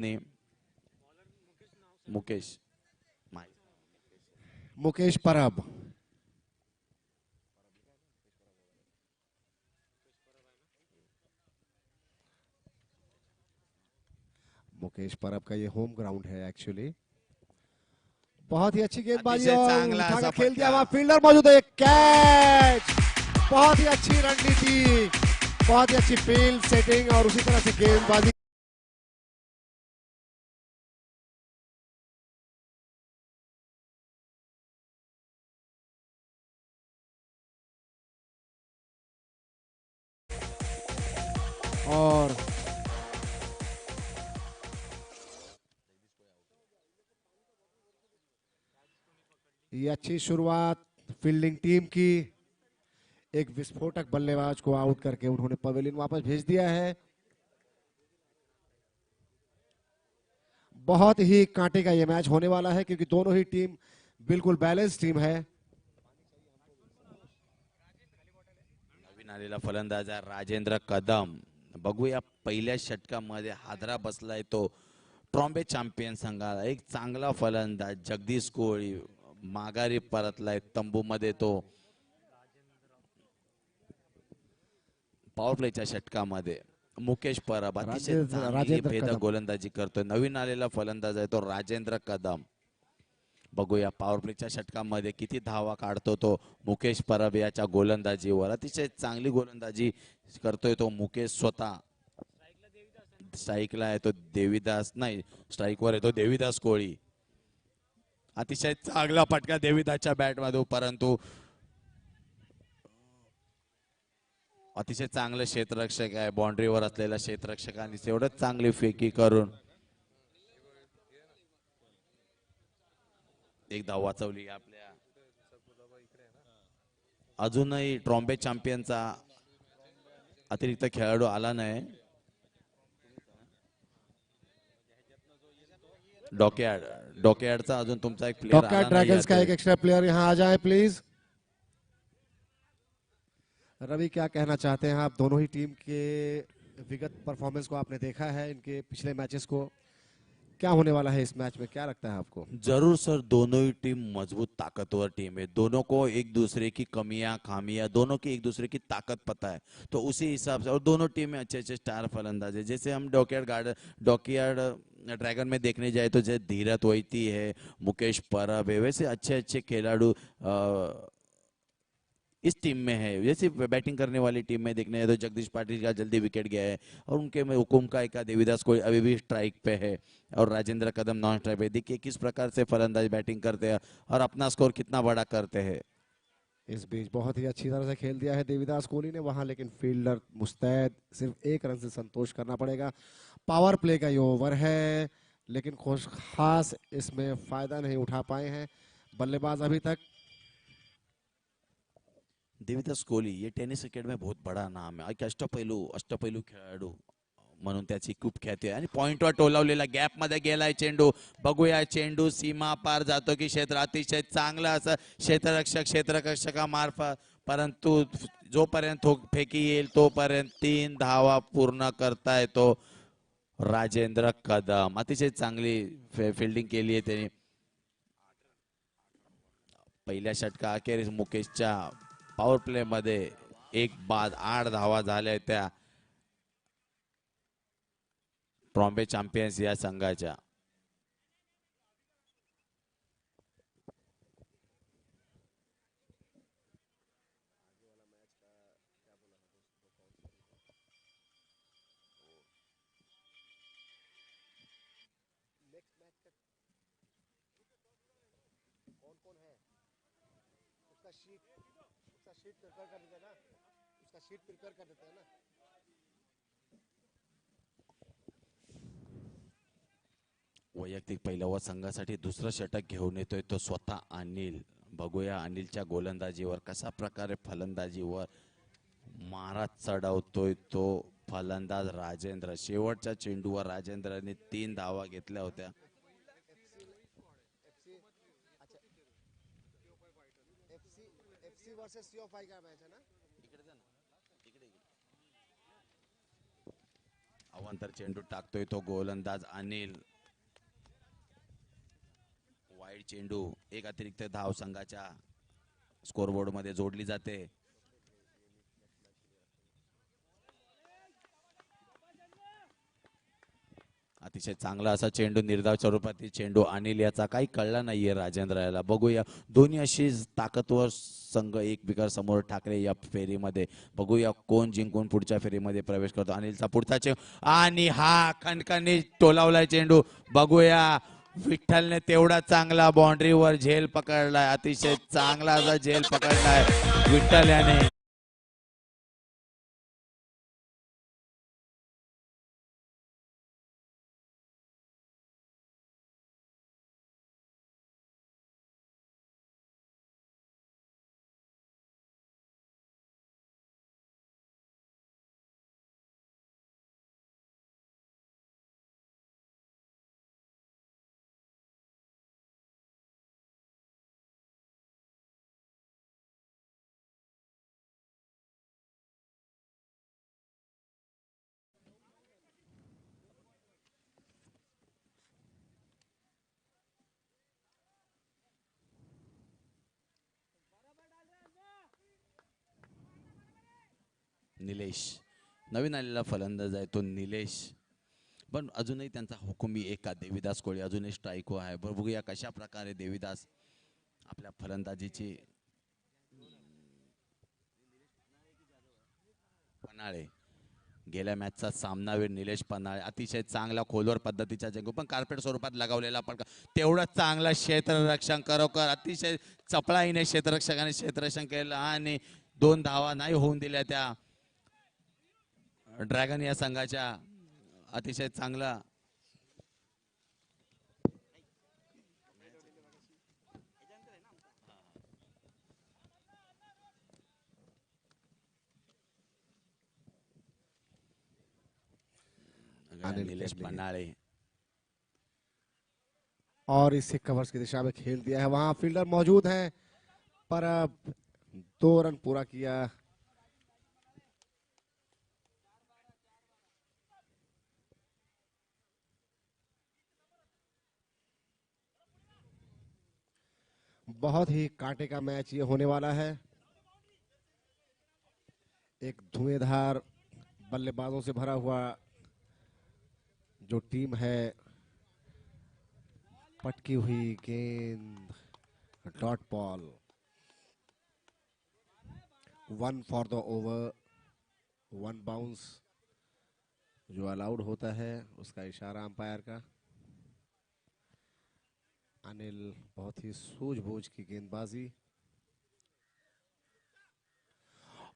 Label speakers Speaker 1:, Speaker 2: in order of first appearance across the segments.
Speaker 1: ने मुकेश
Speaker 2: मुकेश परब। मुकेश परब का ये होम ग्राउंड है एक्चुअली। बहुत ही अच्छी गेंदबाजी
Speaker 1: अतिशय
Speaker 2: और
Speaker 1: चांगला असा
Speaker 2: उठाकर खेल दिया।
Speaker 1: फटका
Speaker 2: वहां फील्डर मौजूद है। कैच। बहुत ही अच्छी रणनीति, बहुत ही अच्छी फील्ड सेटिंग और उसी तरह से गेंदबाजी। और ये अच्छी शुरुआत फील्डिंग टीम की। एक विस्फोटक बल्लेबाज को आउट करके उन्होंने पवेलियन वापस भेज दिया है। बहुत ही कांटे का ये मैच होने वाला है क्योंकि दोनों ही टीम बिल्कुल बैलेंस टीम है।
Speaker 1: नवीन आलेला फलंदाज राजेंद्र कदम. बघूया पहिल्या षटकामध्ये हादरा बसलाय तो ट्रॉम्बे चॅम्पियन संघाला. एक चांगला फलंदाज जगदीश कोहली माघारी परतलाय तंबूमध्ये. तो पॉवर प्लेच्या षटकामध्ये मुकेश परब अतिशय चांगली
Speaker 2: राजेंद्र
Speaker 1: भेदक
Speaker 2: कदम।
Speaker 1: गोलंदाजी करतोय. नवीन आलेला फलंदाज आहे तो राजेंद्र कदम. बघूया पॉवर प्लेच्या षटकामध्ये किती धावा काढतो तो मुकेश परब याच्या गोलंदाजीवर. अतिशय चांगली गोलंदाजी करतोय तो मुकेश स्वतः. स्ट्राईकला येतो देवीदास, नाही स्ट्राईकवर येतो देवीदास कोहली. अतिशय चांगला फटका देवीदासच्या बॅटमध्ये, परंतु अतिशय चांगलं क्षेत्ररक्षक आहे. बाउंड्रीवर असलेल्या क्षेत्ररक्षकांनी एवढंच चांगली फेकी करून एक धाव वाचवली आपल्या. अजूनही ट्रॉम्बे चॅम्पियनचा अतिरिक्त खेळाडू आला नाही. डॉकयार्डचा अजून तुमचा एक प्लेयर
Speaker 2: डॉकयार्ड
Speaker 1: आला नाही
Speaker 2: ड्रैगन्स का
Speaker 1: आता.
Speaker 2: एक एक्स्ट्रा प्लेयर यहाँ आ जाए प्लीज। रवि, क्या कहना चाहते हैं आप? दोनों ही टीम के विगत परफॉर्मेंस को आपने देखा है, इनके पिछले मैचेस को। क्या होने वाला है इस मैच में, क्या लगता है आपको?
Speaker 1: जरूर सर, दोनों ही टीम मजबूत ताकतवर टीम है. दोनों को एक दूसरे की कमियां खामियां, दोनों की एक दूसरे की ताकत पता है. तो उसी हिसाब से, और दोनों टीमें अच्छे अच्छे स्टार फलंदाज है. जैसे हम डॉकयार्ड ड्रैगन में देखने जाए तो जैसे धीरज वैती है, मुकेश परब है, वैसे अच्छे अच्छे खिलाड़ू इस टीम में है. जैसे बैटिंग करने वाली टीम में देखने जाए तो जगदीश पाटिल का जल्दी विकेट गया है, और उनके में हुकुम का एक देवीदास कोहली अभी भी स्ट्राइक पे है, और राजेंद्र कदम नॉन स्ट्राइक पे. देखिए किस प्रकार से फलंदाज बैटिंग करते हैं और अपना स्कोर कितना बड़ा करते हैं.
Speaker 2: इस बीच बहुत ही अच्छी तरह से खेल दिया है देवीदास कोहली ने वहां, लेकिन फील्डर मुस्तैद, सिर्फ एक रन से संतोष करना पड़ेगा. पावर प्ले का ये ओवर है, लेकिन खुश खास इसमें फायदा नहीं उठा पाए हैं बल्लेबाज अभी तक.
Speaker 1: देवीदास कोहली ये टेनिस क्रिकेट में बहुत बड़ा नाम है. एक अष्टपैलू खेळाडू म्हणून त्याची खूप ख्याती आहे. आणि पॉइंटवर टोलावलेला गॅप मध्ये गेलाय चेंडू. बघूया चेंडू सीमा पार जातो की क्षेत्र. अतिशय चांगला असं क्षेत्ररक्षकामार्फत, परंतु जोपर्यंत फेकी येईल तोपर्यंत 3 धावा पूर्ण करता येतो राजेंद्र कदम. अतिशय चांगली फिल्डिंग केली आहे त्याने. पहिल्या षटका अखेरीस मुकेशच्या पॉवर प्ले मध्ये एक बाद 8 धावा झाल्या त्या ट्रॉम्बे चॅम्पियन्स या संघाच्या. वैयक्तिक पहिल्या संघासाठी दुसरं षटक घेऊन येतोय तो स्वतः अनिल. बघूया अनिलच्या गोलंदाजीवर कसा प्रकारे फलंदाजीवर मारा चढवतोय तो फलंदाज राजेंद्र. शेवटच्या चेंडूवर राजेंद्रने 3 धावा घेतल्या होत्या. अवांतर चेंडू टाकतोय तो गोलंदाज अनिल. वाईड चेंडू, एक अतिरिक्त धाव संघाच्या स्कोरबोर्ड मध्ये जोडली जाते. अतिशय चांगला असा चेंडू, निर्धाव स्वरूपातील चेंडू अनिल याचा. काही कळला नाहीये राजेंद्र याला. बघूया दोन्ही अशी ताकदवर संघ एकमेकांवर समोर ठाकले या फेरीमध्ये. बघूया कोण जिंकून पुढच्या फेरीमध्ये प्रवेश करतो. अनिलचा पुढचा चेंडू आणि हा खणखणीत टोलावलाय चेंडू. बघूया विठ्ठलने तेवढा चांगला बाउंड्रीवर झेल पकडलाय. अतिशय चांगला असा झेल पकडलाय विठ्ठल याने. निलेश नवीन आलेला फलंदाज आहे तो निलेश. पण अजूनही त्यांचा हुकुमी एका देवीदास कोळी अजूनही स्ट्राईक आहे. बघूया कशा प्रकारे देवीदास आपल्या फलंदाजीची. पन्हाळे गेल्या मॅचचा सामनावीर निलेश पन्हाळे अतिशय चांगला खोलवर पद्धतीचा चेंडू, पण कार्पेट स्वरूपात लगावलेला पण तेवढं चांगला क्षेत्ररक्षण खरोखर अतिशय चपळाईने क्षेत्ररक्षकाने क्षेत्ररक्षण केलं आणि 2 धावा नाही होऊन दिल्या त्या ड्रॅगन या संघाच्या. अतिशय चांगला
Speaker 2: अनिल
Speaker 1: निलेश
Speaker 2: केवले
Speaker 1: पन्हाळे.
Speaker 2: और इसे कवर्स की दिशा में खेल दिया है. वहां फील्डर मौजूद है पर अब 2 रन पूरा किया. बहुत ही कांटे का मैच ये होने वाला है. एक धुएंधार बल्लेबाजों से भरा हुआ जो टीम है. पटकी हुई गेंद, dot ball. 1 for the over, 1 bounce जो अलाउड होता है उसका इशारा अंपायर का. अनिल बहुत ही सूझबूझ की गेंदबाजी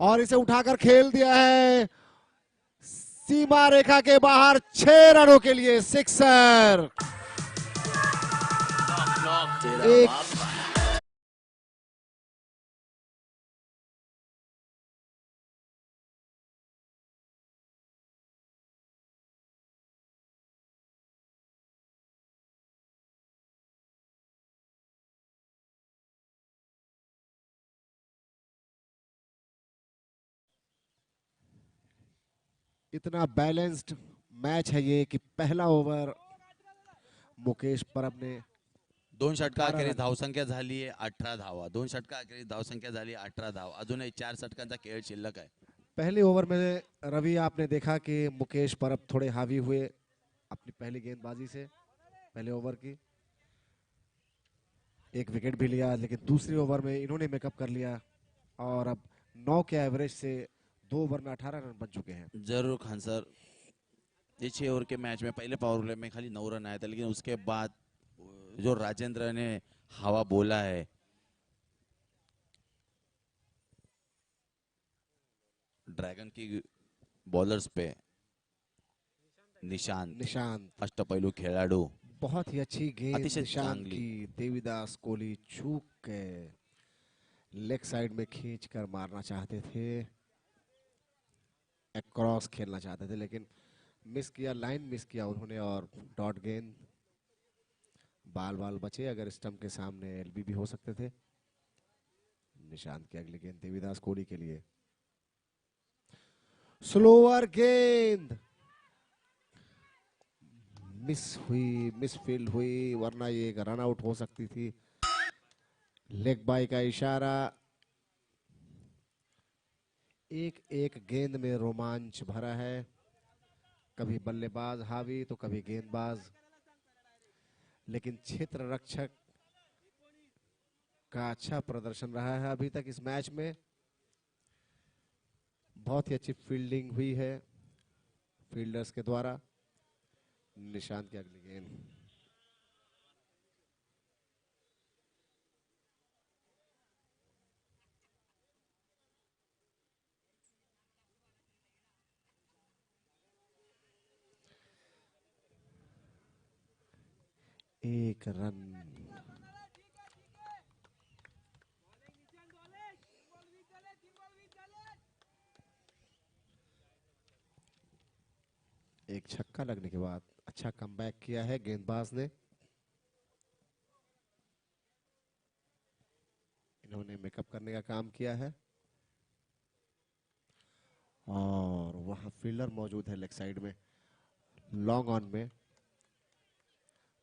Speaker 2: और इसे उठाकर खेल दिया है सीमा रेखा के बाहर. 6 रनों के लिए सिक्सर. एक इतना बैलेंस्ड मैच है ये कि पहला ओवर मुकेश परब ने
Speaker 1: 2 षटका
Speaker 2: 12
Speaker 1: अखेरीस
Speaker 2: रन.
Speaker 1: धावसंख्या झाली आहे 18 धावा. 2 षटका अखेरीस धावसंख्या झाली 18 धाव. अजूनही 4 षटकांचा खेळ शिल्लक आहे.
Speaker 2: पहले ओवर में रवि आपने देखा कि मुकेश परब थोड़े हावी हुए अपनी पहली गेंदबाजी से. पहले ओवर की एक विकेट भी लिया, लेकिन दूसरे ओवर में इन्होंने मेकअप कर लिया और अब 9 के एवरेज से 2 ओवर में 18 रन बन चुके हैं.
Speaker 1: जरूर खान सर, ये 6 ओवर के मैच में पहले पावर प्ले में खाली 9 रन आया था, लेकिन उसके बाद जो राजेंद्र ने हवा बोला है, ड्रैगन की बॉलर्स पे निशांत
Speaker 2: निशांत
Speaker 1: अष्टपैलू खेळाडू
Speaker 2: बहुत ही अच्छी गेंद
Speaker 1: अतिशय
Speaker 2: निशांत
Speaker 1: चांगली.
Speaker 2: की. देवीदास कोहली चूक के लेग साइड में खींच कर मारना चाहते थे, क्रॉस खेलना चाहते थे, लेकिन मिस किया, लाइन मिस किया उन्होंने और डॉट गेंद. बाल बाल बचे, अगर स्टंप के सामने एलबी भी हो सकते थे. निशांत की अगली गेंद देवीदास कोहली के लिए. स्लोअर गेंद मिस फील्ड हुई, वरना ये एक रन आउट हो सकती थी। लेग बाय का इशारा। एक एक गेंद में रोमांच भरा है, कभी बल्लेबाज हावी तो कभी गेंदबाज, लेकिन क्षेत्र रक्षक का अच्छा प्रदर्शन रहा है अभी तक इस मैच में। बहुत ही अच्छी फील्डिंग हुई है फील्डर्स के द्वारा। निशांत की अगली गेंद। एक रन। एक छक्का लगने के बाद अच्छा कमबैक किया है गेंदबाज ने। इन्होंने मेकअप करने का काम किया है और वहां फील्डर मौजूद है लेग साइड में, लॉन्ग ऑन में।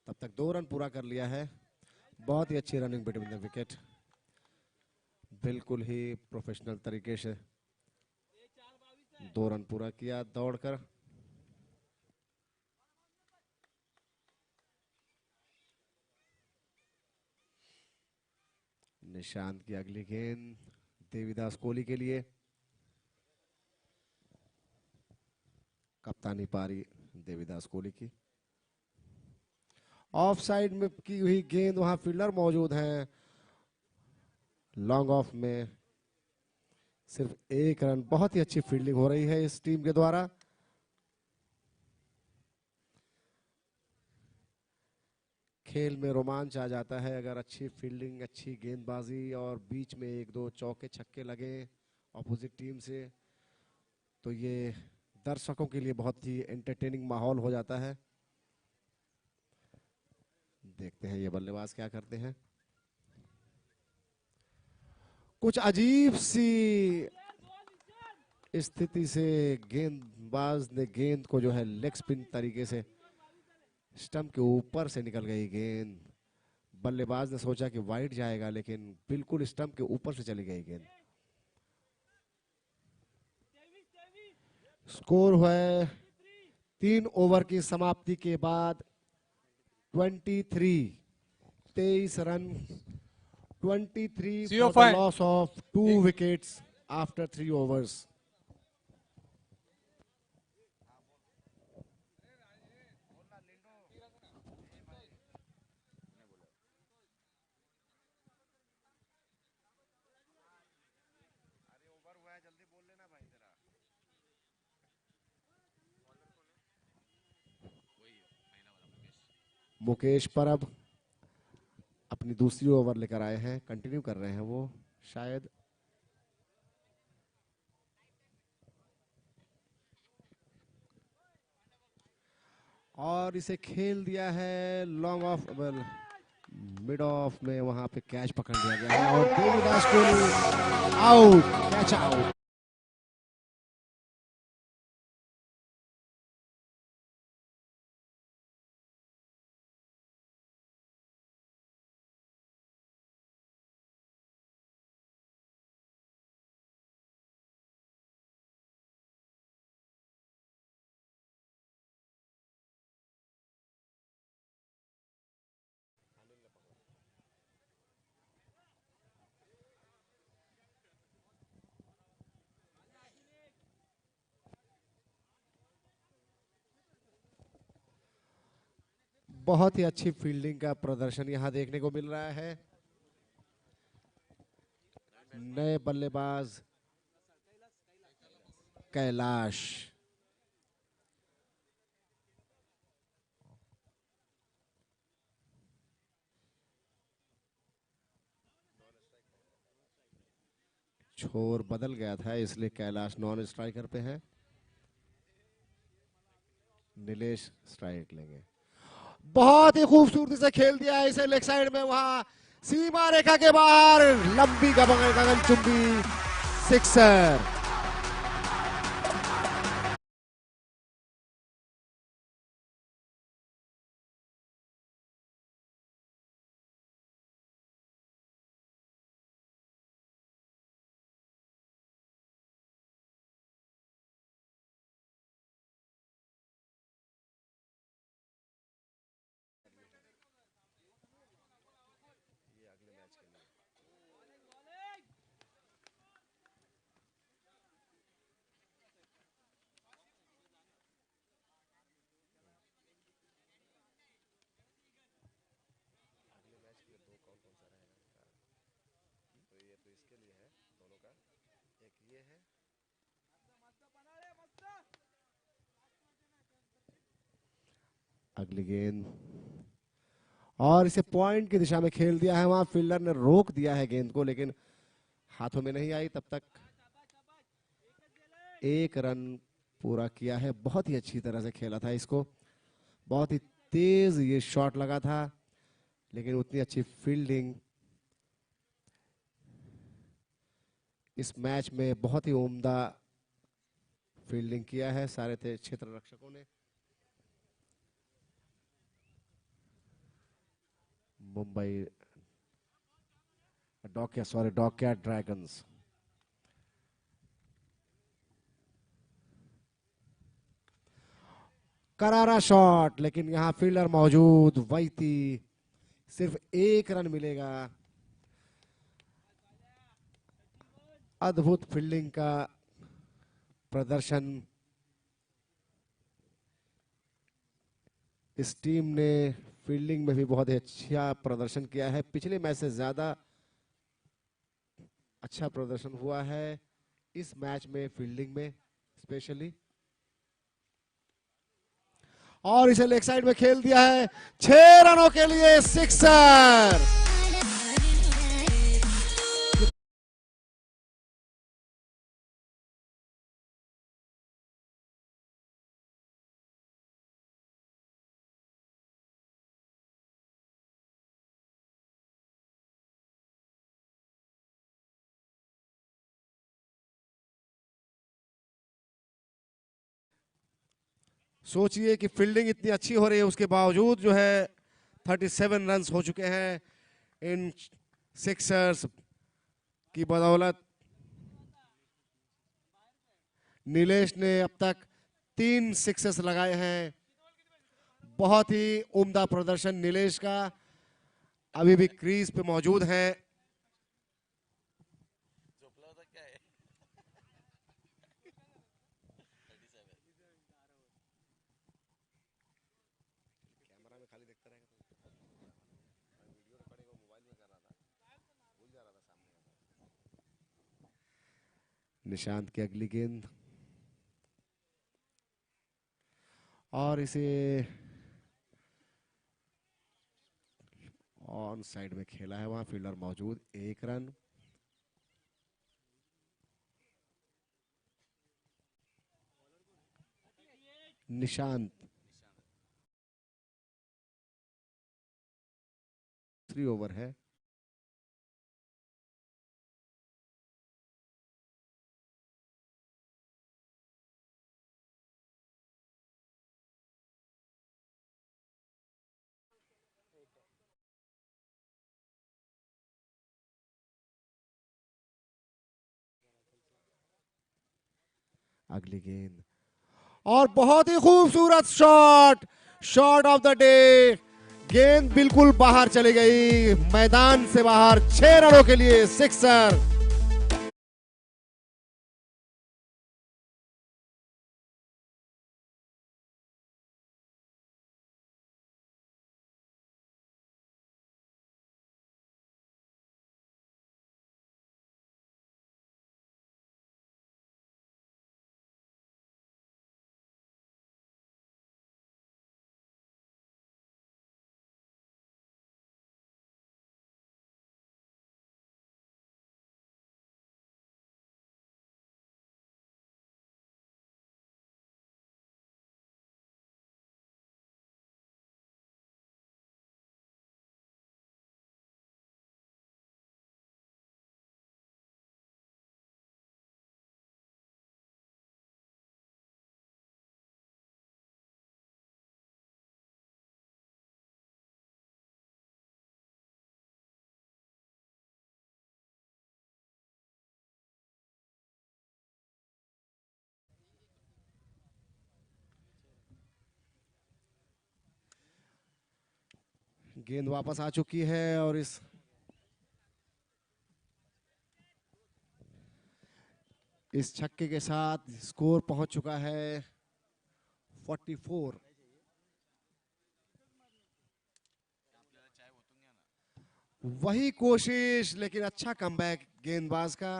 Speaker 2: तब तक 2 रन पूरा कर लिया है। बहुत ही अच्छी रनिंग बिटवीन द विकेट, बिल्कुल ही प्रोफेशनल तरीके से 2 रन पूरा किया दौड़कर। निशांत की अगली गेंद देवीदास कोहली के लिए। कप्तानी पारी देवीदास कोहली की। ऑफ साइड में की हुई गेंद, वहां फील्डर मौजूद हैं। लॉन्ग ऑफ में सिर्फ 1 रन। बहुत ही अच्छी फील्डिंग हो रही है इस टीम के द्वारा। खेल में रोमांच आ जाता है अगर अच्छी फील्डिंग, अच्छी गेंदबाजी और बीच में 1-2 चौके छक्के लगे ऑपोजिट टीम से, तो ये दर्शकों के लिए बहुत ही एंटरटेनिंग माहौल हो जाता है। देखते हैं ये बल्लेबाज क्या करते हैं। कुछ अजीब सी स्थिति से गेंदबाज ने गेंद को जो है लेग स्पिन तरीके से, स्टंप के ऊपर से निकल गई गेंद। बल्लेबाज ने सोचा कि वाइड जाएगा, लेकिन बिल्कुल स्टंप के ऊपर से चली गई गेंद। स्कोर है 3 ओवर की समाप्ति के बाद 23 run, 23 for the loss of 2 wickets after 3 overs. Mukesh परब अपनी दूसरी ओवर लेकर आए हैं, कंटिन्यू कर रहे हैं वो शायद। और इसे खेल दिया है लॉन्ग ऑफ, मिड ऑफ में, वहां पे कैच पकड़ लिया गया है और Devidas Kohli out, catch out. बहुत ही अच्छी फील्डिंग का प्रदर्शन यहां देखने को मिल रहा है। नए बल्लेबाज कैलाश। छोर बदल गया था इसलिए कैलाश नॉन स्ट्राइकर पे है। नीलेश स्ट्राइक लेंगे। बहुत ही खूबसूरती से खेल दिया है इसे लेग साइड में, वहां सीमा रेखा के बाहर लंबी गगनचुंबी सिक्सर। तो इसके लिए है दोनों का, एक ये है। अगली गेंद, और इसे पॉइंट की दिशा में खेल दिया है, वहां फील्डर ने रोक दिया है गेंद को, लेकिन हाथों में नहीं आई। तब तक एक रन पूरा किया है। बहुत ही अच्छी तरह से खेला था इसको, बहुत ही तेज ये शॉट लगा था, लेकिन उतनी अच्छी फील्डिंग इस मैच में, बहुत ही उम्दा फील्डिंग किया है सारे क्षेत्र रक्षकों ने। Mumbai dockyard dragons. करारा शॉट, लेकिन यहां फील्डर मौजूद, वैती, सिर्फ एक रन मिलेगा। अद्भुत फील्डिंग का प्रदर्शन इस टीम ने, फील्डिंग में भी बहुत ही अच्छा प्रदर्शन किया है। पिछले मैच से ज्यादा अच्छा प्रदर्शन हुआ है इस मैच में, फील्डिंग में स्पेशली। और इसे लेग साइड में खेल दिया है, 6 रनों के लिए सिक्सर। सोचिए कि फील्डिंग इतनी अच्छी हो रही है, उसके बावजूद जो है 37 रन्स हो चुके हैं इन सिक्सर्स की बदौलत। नीलेश ने अब तक 3 सिक्सेस लगाए हैं। बहुत ही उम्दा प्रदर्शन नीलेश का, अभी भी क्रीज पे मौजूद हैं। कैमरा में खाली देखता रहेगा तो मैं वीडियो रिकॉर्डिंग और मोबाइल में कर रहा था, भूल जा रहा था सामने का। निशांत की अगली गेंद, और इसे ऑन साइड में खेला है, वहां फील्डर मौजूद, 1 रन। निशांत 3 ओवर है। अगली गेंद, और बहुत ही खूबसूरत shot, shot of the day. गेंद बिल्कुल बाहर चली गई, मैदान से बाहर, 6 रनों के लिए सिक्सर। गेंद वापस आ चुकी है, और इस छक्के के साथ स्कोर पहुंच चुका है 44। वही कोशिश, लेकिन अच्छा कमबैक गेंदबाज का।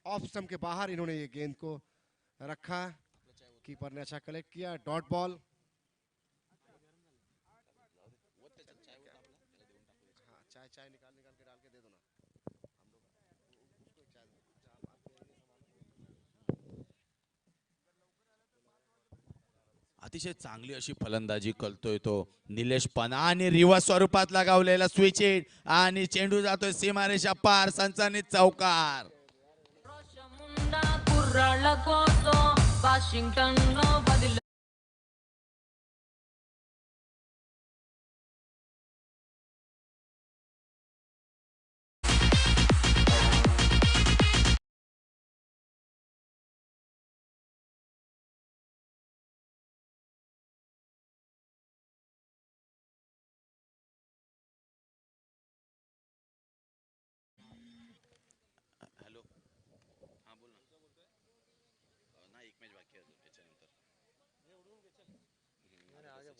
Speaker 2: ऑफ स्टंप के बाहर इन्होंने ये गेंद को रखा, कीपर ने अच्छा कलेक्ट किया। Dot ball. हाँ, चाय चाय निकाल निकाल के डाल के दे दो ना।
Speaker 1: अतिशय चांगली अशी फलंदाजी करतोय तो निलेश पना आणि रिव्हर्स स्वरूपात लगावलेला स्विच हिट आणि चेंडू जातोय सीमारेषा पार, सनसनीत चौकार.
Speaker 3: ముండా కుర్రాళ్ళ కోసం వాషింగ్టన్ లో వదిలి
Speaker 1: हॅलो, हा बोल ना. नाही, एक मॅच बाकी आहे अजून याच्यानंतर.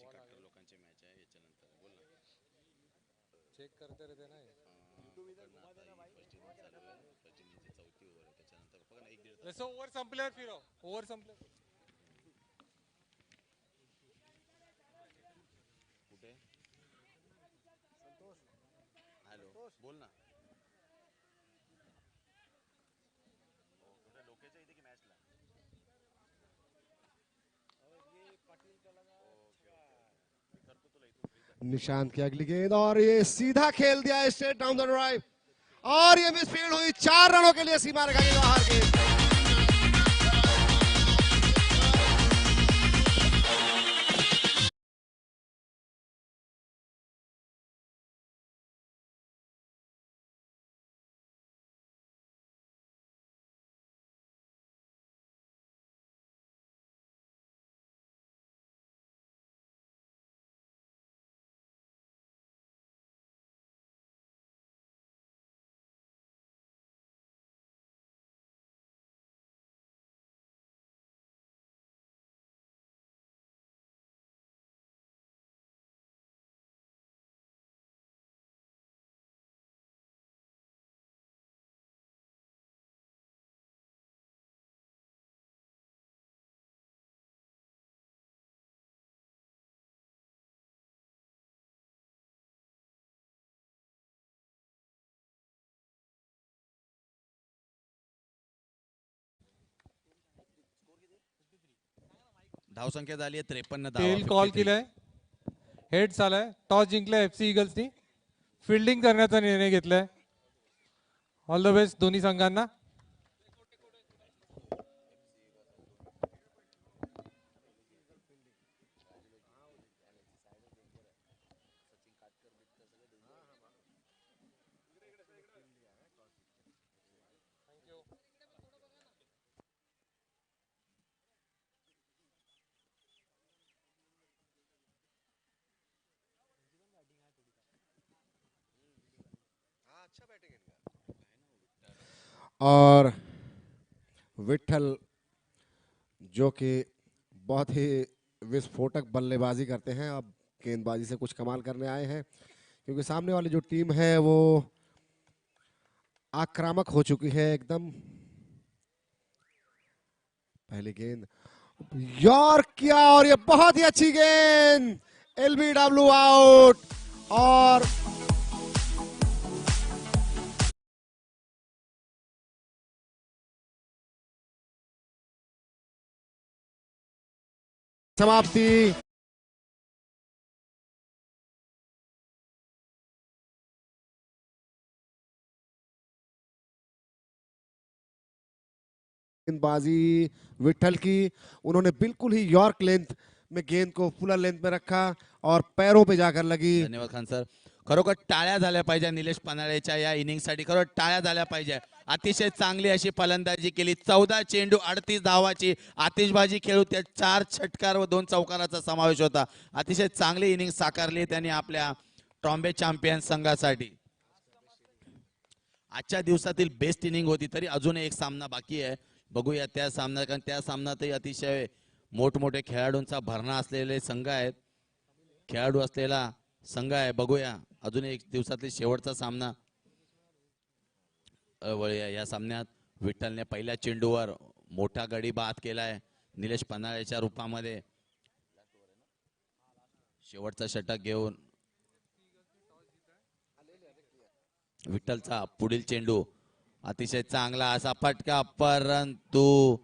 Speaker 1: एकाहत्तर लोकांची मॅच आहे याच्यानंतर. बोल ना.
Speaker 4: चेक करते रहते ना ये.
Speaker 1: फर्स्ट इनिंग चालू आहे, फर्स्ट इनिंगची चौथी ओव्हर आहे, त्याच्यानंतर बघा ना एक दीड
Speaker 4: जसं ओव्हर संपल्यावर फिरव. ओव्हर संपल्यावर
Speaker 1: कुठे. हॅलो, बोल ना. कुठे लोकेच्या इथे की मॅचला.
Speaker 2: निशांत की अगली गेंद और ये सीधा खेल दिया स्ट्रेट डाउन द ड्राइव, और ये मिसफील्ड हुई। 4 रनों के लिए सीमा रेखा के बाहर गेंद।
Speaker 1: धावसंख्या झाली आहे 53 धावा.
Speaker 4: टेल कॉल
Speaker 1: 53.
Speaker 4: केलाय. हेड झालाय. टॉस जिंकलाय एफसी ईगल्सनी. फिल्डिंग करण्याचा निर्णय घेतलाय. ऑल द बेस्ट दोन्ही संघांना.
Speaker 2: और विठल जो कि बहुत ही विस्फोटक बल्लेबाजी करते हैं, अब गेंदबाजी से कुछ कमाल करने आए हैं, क्योंकि सामने वाली जो टीम है वो आक्रामक हो चुकी है एकदम। पहली गेंद यॉर्क किया, और ये बहुत ही अच्छी गेंद। LBW out. और समाप्ति। गेंदबाजी विठल की, उन्होंने बिल्कुल ही यॉर्क लेंथ में गेंद को फुलर लेंथ में रखा और पैरों पे जाकर लगी।
Speaker 1: धन्यवाद खान सर. खरोखर टाळ्या झाल्या पाहिजे निलेश पन्हाळेच्या या इनिंगसाठी. खरोखर टाळ्या झाल्या पाहिजे. अतिशय चांगली अशी फलंदाजी केली. 14 चेंडू 38 धावाची आतिषबाजी खेळू, त्या 4 षटकार व 2 चौकाराचा समावेश होता. अतिशय चांगली इनिंग साकारली त्यांनी आपल्या ट्रॉम्बे चॅम्पियन संघासाठी. आजच्या दिवसातील बेस्ट इनिंग होती. तरी अजून एक सामना बाकी आहे, बघूया त्या सामन्यात, कारण त्या सामन्यातही अतिशय मोठमोठे खेळाडूंचा भरणा असलेले संघ आहेत, खेळाडू असलेला संघ आहे. बघूया अजून एक दिवसातली शेवटचा सामना या सामन्यात विठ्ठलने पहिल्या चेंडूवर मोठा गडी बाद केलाय निलेश पन्हाळेच्या रूपामध्ये. शेवटचा षटक घेऊन विठ्ठलचा पुढील चेंडू अतिशय चांगला असा फटका, परंतु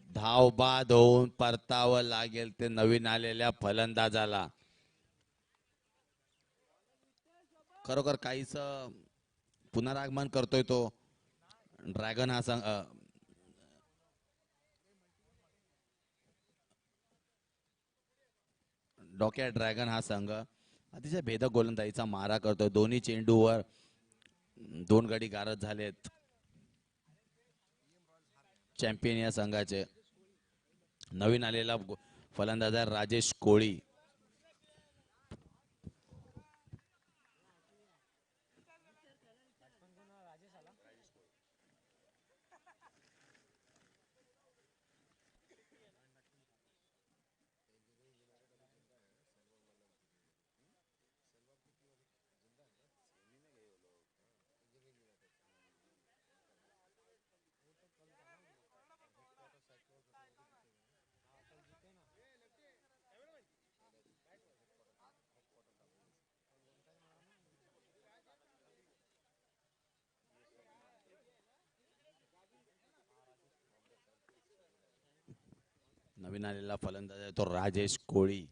Speaker 1: धाव बाद होऊन परतावं लागेल ते नवीन आलेल्या फलंदाजाला. खरोखर काहीच पुनरागमन करतोय तो ड्रॅगन हा संघ. डोक्या ड्रॅगन हा संघ अतिशय भेदक गोलंदाजीचा मारा करतोय. दोन्ही चेंडूवर 2 गडी गारद झालेत चॅम्पियन या संघाचे. नवीन आलेला फलंदाज राजेश कोळी. नवीन आलेला फलंदाज आहे तो राजेश कोळी.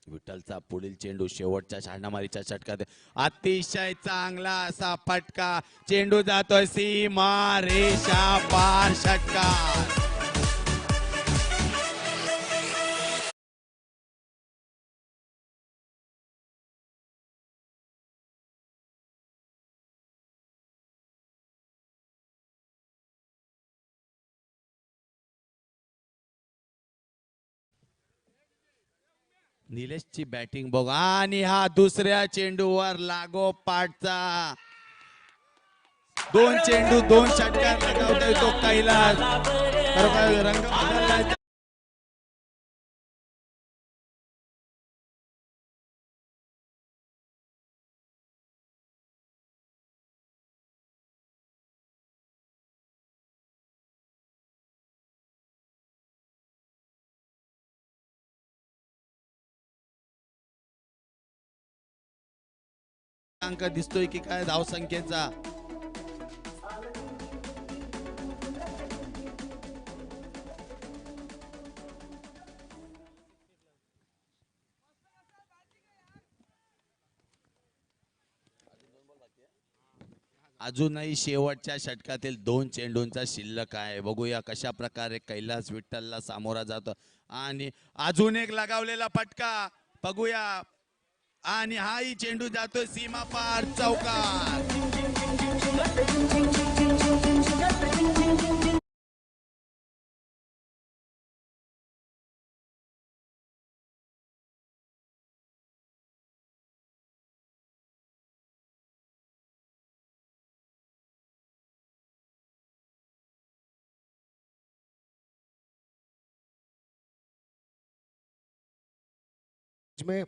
Speaker 1: विठ्ठलचा पुढील चेंडू शेवटच्या शांडामारीच्या षटकात अतिशय चांगला असा फटका. चेंडू जातोय सीमा रेषा पार षटकार. निलेशची बॅटिंग बघ आणि हा दुसऱ्या चेंडूवर लागोपाठचा 2 चेंडू 2 षटकार लगावतोय तो कैलास. खरोखर रंग बदललाय. अंक दिसतोय की काय धाव संख्येचा. अजूनही शेवटच्या षटकातील 2 चेंडूंचा शिल्लक आहे. बघूया कशा प्रकारे कैलास विठ्ठलला सामोरा जातो. आणि अजून एक लगावलेला फटका बघूया आणि हाही चेंडू जातोय सीमा पार चौकार.
Speaker 2: में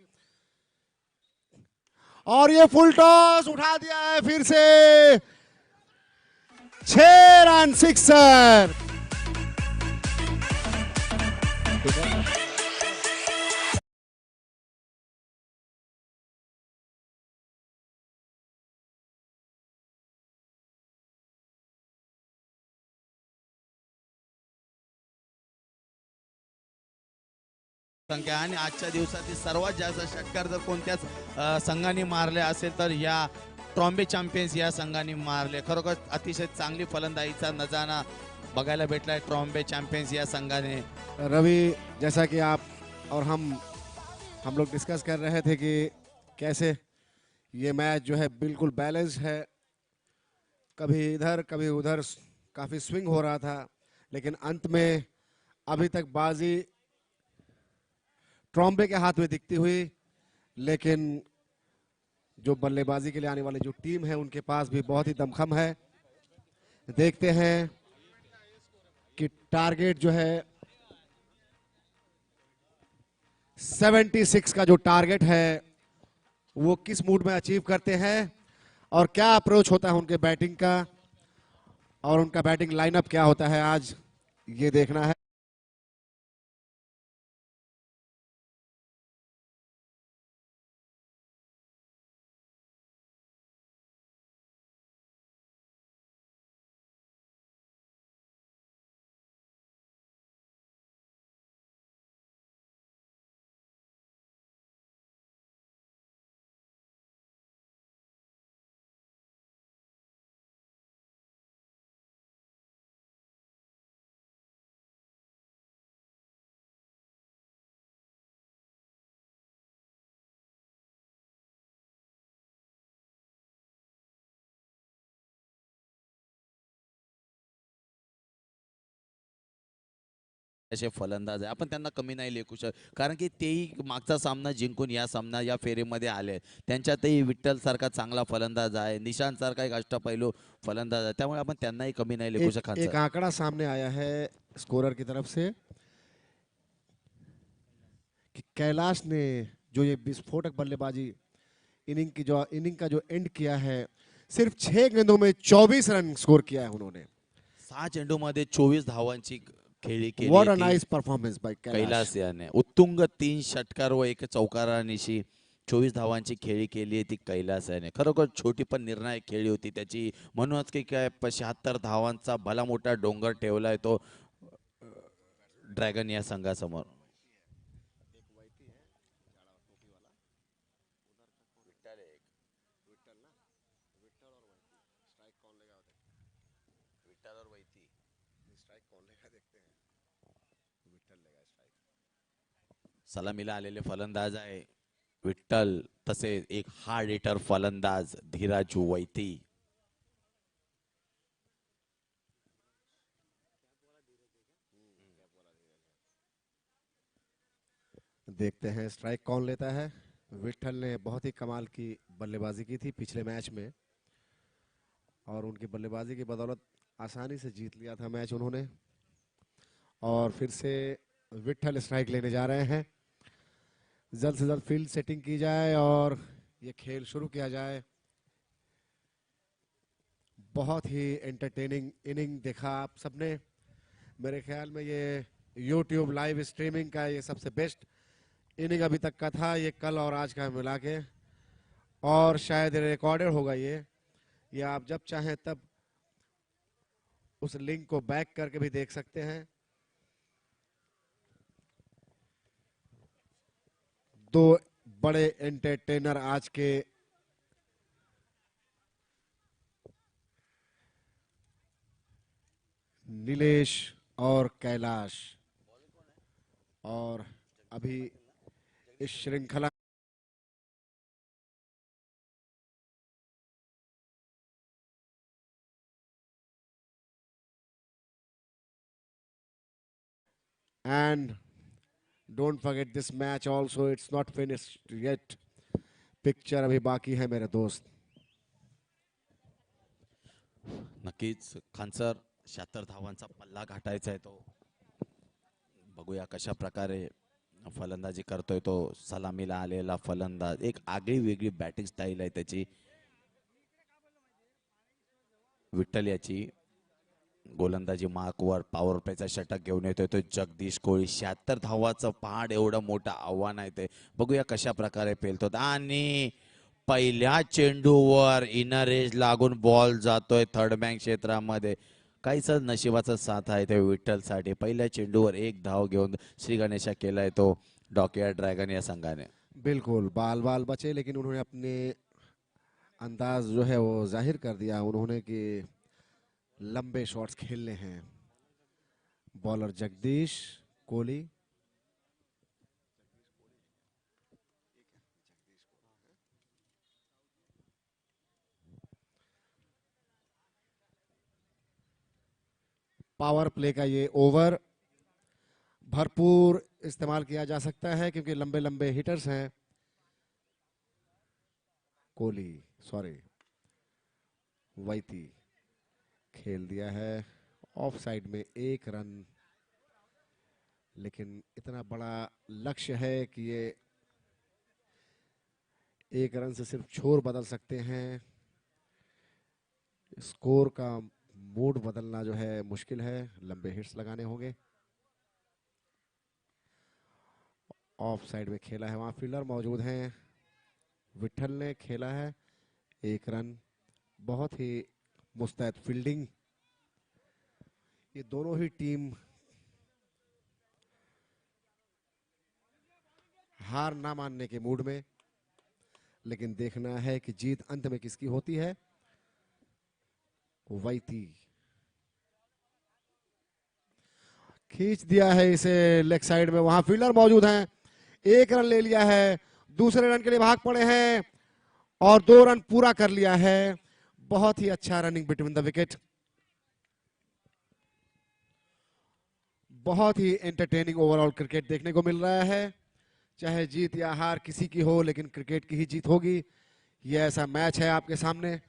Speaker 2: और ये फुल टॉस उठा दिया है फिर से 6 रन सिक्सर.
Speaker 1: संख्या आणि आजच्या दिवसातील सर्वात जास्त षटकार जर कोणत्याच संघाने मारले असेल तर या ट्रॉम्बे चॅम्पियन्स या संघाने मारले. खरोखर अतिशय चांगली फलंदाजीचा नजारा बघायला भेटलाय ट्रॉम्बे चॅम्पियन्स या संघाने.
Speaker 2: रवि, जैसा कि आप और हम लोग डिस्कस कर रहे थे कि कैसे ये मैच जो है बिल्कुल बैलेंस है, कभी इधर कभी उधर काफी स्विंग हो रहा था, लेकिन अंत में अभी तक बाजी ट्रॉम्बे के हाथ में दिखती हुई. लेकिन जो बल्लेबाजी के लिए आने वाली जो टीम है उनके पास भी बहुत ही दमखम है. देखते हैं कि टारगेट जो है 76 का जो टारगेट है वो किस मूड में अचीव करते हैं और क्या अप्रोच होता है उनके बैटिंग का और उनका बैटिंग लाइनअप क्या होता है आज, ये देखना है।
Speaker 1: असे फलंदाज आहे आपण त्यांना कमी नाही लेखू कारण की तेही मागचा सामना जिंकून या सामना या फेरीमध्ये आले. त्यांच्यातही विठ्ठल सारखा चांगला फलंदाज आहे, निशांत सारखा एक अष्टपैलू फलंदाज आहे, त्यामुळे आपण त्यांनाही कमी नाही लेखू
Speaker 2: एक
Speaker 1: शकत
Speaker 2: एक
Speaker 1: सर.
Speaker 2: आंकड़ा सामने आया है स्कोरर की तरफ से कि कैलाश ने जो ये विस्फोटक बल्लेबाजी इनिंग का जो एंड किया है, सिर्फ 6 गेंदों में 24 रन स्कोर किया है उन्होंने।
Speaker 1: 6 चेंडूमध्ये 24 धावांची खेळी केली
Speaker 2: व्हाट अ
Speaker 1: ती
Speaker 2: nice performance by Kailash.
Speaker 1: Kailas याने. उत्तुंग 3 षटकार व 1 चौकारानिशी 24 धावांची खेळी केली आहे ती कैलास याने. खरोखर छोटी पण निर्णायक खेळी होती त्याची. म्हणूनच की काय 76 धावांचा भला मोठा डोंगर ठेवलाय तो ड्रॅगन या संघासमोर. सलामीला आलेले फलंदाज आहे विठ्ठल, तसेच एक हार्ड हिटर फलंदाज धीराजू वैती.
Speaker 2: देखते हैं स्ट्राइक कौन लेता है। विठल ने बहुत ही कमाल की बल्लेबाजी की थी पिछले मैच में और उनकी बल्लेबाजी की बदौलत आसानी से जीत लिया था मैच उन्होंने। और फिर से विठल स्ट्राइक लेने जा रहे हैं। जल्द से जल्द फील्ड सेटिंग की जाए और ये खेल शुरू किया जाए। बहुत ही एंटरटेनिंग इनिंग देखा आप सबने। मेरे ख्याल में ये YouTube लाइव स्ट्रीमिंग का ये सबसे बेस्ट इनिंग अभी तक का था, ये कल और आज का मिला के, और शायद रिकॉर्डेड होगा ये आप जब चाहें तब उस लिंक को बैक करके भी देख सकते हैं। दो बड़े एंटरटेनर आज के नीलेश और कैलाश, और अभी इस श्रृंखला and don't forget this match also, it's not finished yet. Picture अभी बाकी है मेरे दोस्त।
Speaker 1: नक्कीच खानसर 76 धावांचा पल्ला गाठायचा आहे तो. बघूया कशा प्रकारे फलंदाजी करतोय तो सलामीला आलेला फलंदाज. एक आगळी वेगळी बॅटिंग स्टाईल आहे त्याची विठ्ठल याची. गोलंदाजी मार्कवर पॉवर प्लेचा षटक घेऊन येतोय तो जगदीश कोळी. 76 धावाचं पहाड एवढं मोठं आव्हान आहे ते. बघूया कशा प्रकारे पेलतो आणि पहिल्या चेंडूवर इनर एज लागून बॉल जातोय थर्ड बँक क्षेत्रामध्ये. काहीच नशिबाचा साथ आहे ते विठ्ठलसाठी. पहिल्या चेंडूवर एक धाव घेऊन श्री गणेशा केलाय तो डॉकयार्ड ड्रॅगन या संघाने.
Speaker 2: बिल्कुल बाल बाल बचे, लेकिन उन्होंने अपने अंदाज जो है वो जाहिर कर दिया उन्होंने कि लंबे शॉट्स खेलने हैं। Bowler Jagdish Kohli, power play का ये ओवर भरपूर इस्तेमाल किया जा सकता है क्योंकि लंबे लंबे हिटर्स हैं। कोहली सॉरी वैती खेल दिया है ऑफ साइड में 1 रन, लेकिन इतना बड़ा लक्ष्य है कि ये एक रन से सिर्फ छोर बदल सकते हैं। स्कोर का मूड बदलना जो है मुश्किल है, लंबे हिट्स लगाने होंगे। ऑफ साइड में खेला है, वहां फील्डर मौजूद हैं। विठल ने खेला है, एक रन। बहुत ही मुस्तैद फील्डिंग। ये दोनों ही टीम हार ना मानने के मूड में, लेकिन देखना है कि जीत अंत में किसकी होती है। वैती खींच दिया है इसे लेग साइड में, वहां फील्डर मौजूद हैं। एक रन ले लिया है, दूसरे रन के लिए भाग पड़े हैं और 2 रन पूरा कर लिया है। बहुत ही अच्छा रनिंग बिटवीन द विकेट। बहुत ही एंटरटेनिंग ओवरऑल क्रिकेट देखने को मिल रहा है। चाहे जीत या हार किसी की हो, लेकिन क्रिकेट की ही जीत होगी। ये ऐसा मैच है आपके सामने।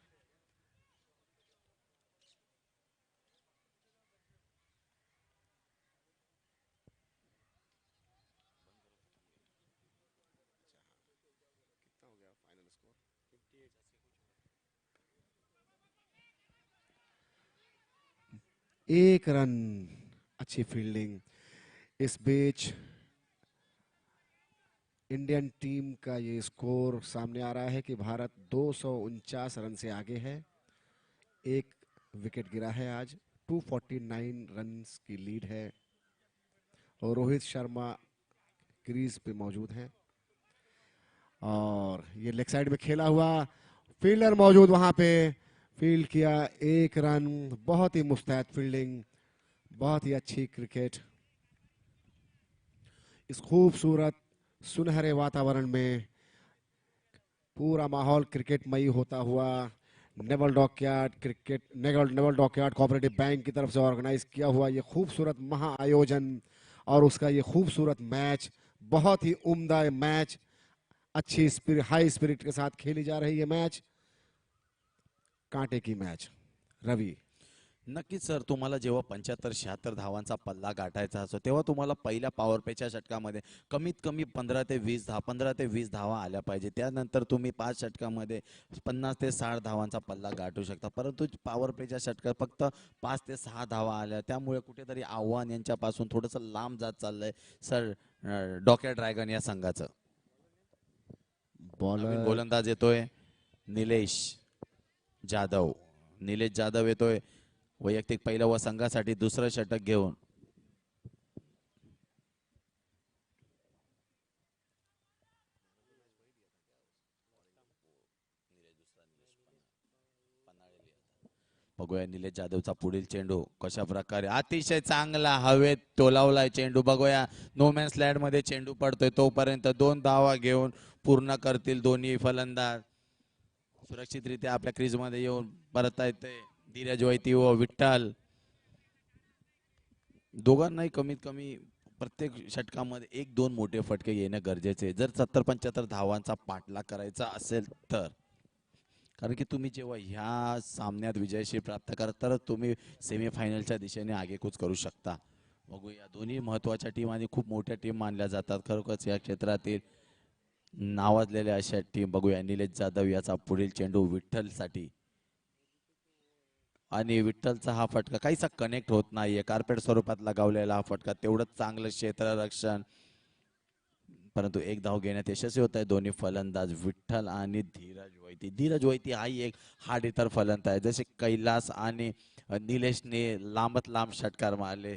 Speaker 2: एक रन, अच्छी फील्डिंग। इस बीच इंडियन टीम का ये स्कोर सामने आ रहा है कि भारत 249 रन से आगे है। एक विकेट गिरा है आज, 249 रन्स की लीड है और रोहित शर्मा क्रीज पे मौजूद हैं। और ये लेग साइड में खेला हुआ, फील्डर मौजूद वहां पे, फील्ड किया, एक रन। बहुत ही मुस्तैद फील्डिंग, बहुत ही अच्छी क्रिकेट। इस खूबसूरत सुनहरे वातावरण में पूरा माहौल क्रिकेटमयी होता हुआ, naval dockyard cricket naval dockyard cooperative bank की तरफ से ऑर्गेनाइज किया हुआ ये खूबसूरत महा आयोजन और उसका ये खूबसूरत मैच, बहुत ही उम्दा मैच, अच्छी हाई स्पिरिट के साथ खेली जा रही है मैच, कांटे की मैच। रवि,
Speaker 1: नक्कीच सर, तुम्हाला जेव्हा 75-76 धावांचा पल्ला गाठायचा असतो तेव्हा तुम्हाला पहिल्या पॉवर प्लेच्या षटकामध्ये कमीत कमी 15 ते 20 धावा आल्या पाहिजे. त्यानंतर तुम्ही 5 षटकामध्ये 50 ते 60 धावांचा पल्ला गाठू शकता. परंतु पॉवर प्लेच्या षटकात फक्त 5 ते 6 धावा आल्या, त्यामुळे कुठेतरी आव्हान यांच्यापासून थोडंसं लांब जात चाललंय सर. डॉक्या ड्रॅगन या संघाचं नवीन
Speaker 2: बॉलर
Speaker 1: गोलंदाज येतोय निलेश जाधव. निलेश जाधव येतोय वैयक्तिक पहिलं व संघासाठी दुसरं षटक घेऊन. बघूया निलेश जाधवचा पुढील चेंडू कशा प्रकारे, अतिशय चांगला हवेत टोलावलाय चेंडू. बघूया नो मॅन्स लँड मध्ये चेंडू पडतोय, तोपर्यंत 2 धावा घेऊन पूर्ण करतील दोन्ही फलंदाज. सुरक्षितरित्या आपल्या क्रीज मध्ये येऊन परत येते धीरज वैती व विठ्ठल. दोघांनाही कमीत कमी प्रत्येक षटकामध्ये 1-2 मोठे फटके येणं गरजेचे आहे जर 70-75 धावांचा पाठलाग करायचा असेल तर. कारण की तुम्ही जेव्हा ह्या सामन्यात विजयश्री प्राप्त करता तर तुम्ही सेमीफायनलच्या दिशेने आगेकूच करू शकता. बघूया दोन्ही महत्वाच्या टीम आणि खूप मोठ्या टीम मानल्या जातात खरोखरच या क्षेत्रातील नावाजलेल्या अशा टीम. बघूया निलेश जाधव याचा पुढील चेंडू विठ्ठलसाठी आणि विठ्ठलचा हा फटका काहीसा कनेक्ट होत नाहीये. कार्पेट स्वरूपात लगावलेला हा फटका, तेवढंच चांगलं क्षेत्ररक्षण, परंतु एक धाव घेण्यात यशस्वी होत आहे दोन्ही फलंदाज विठ्ठल आणि धीरज वैती. धीरज वैती हाही एक हार्ड हिटर फलंदाज आहे. जसे कैलास आणि निलेशने लांबत लांब षटकार मारले,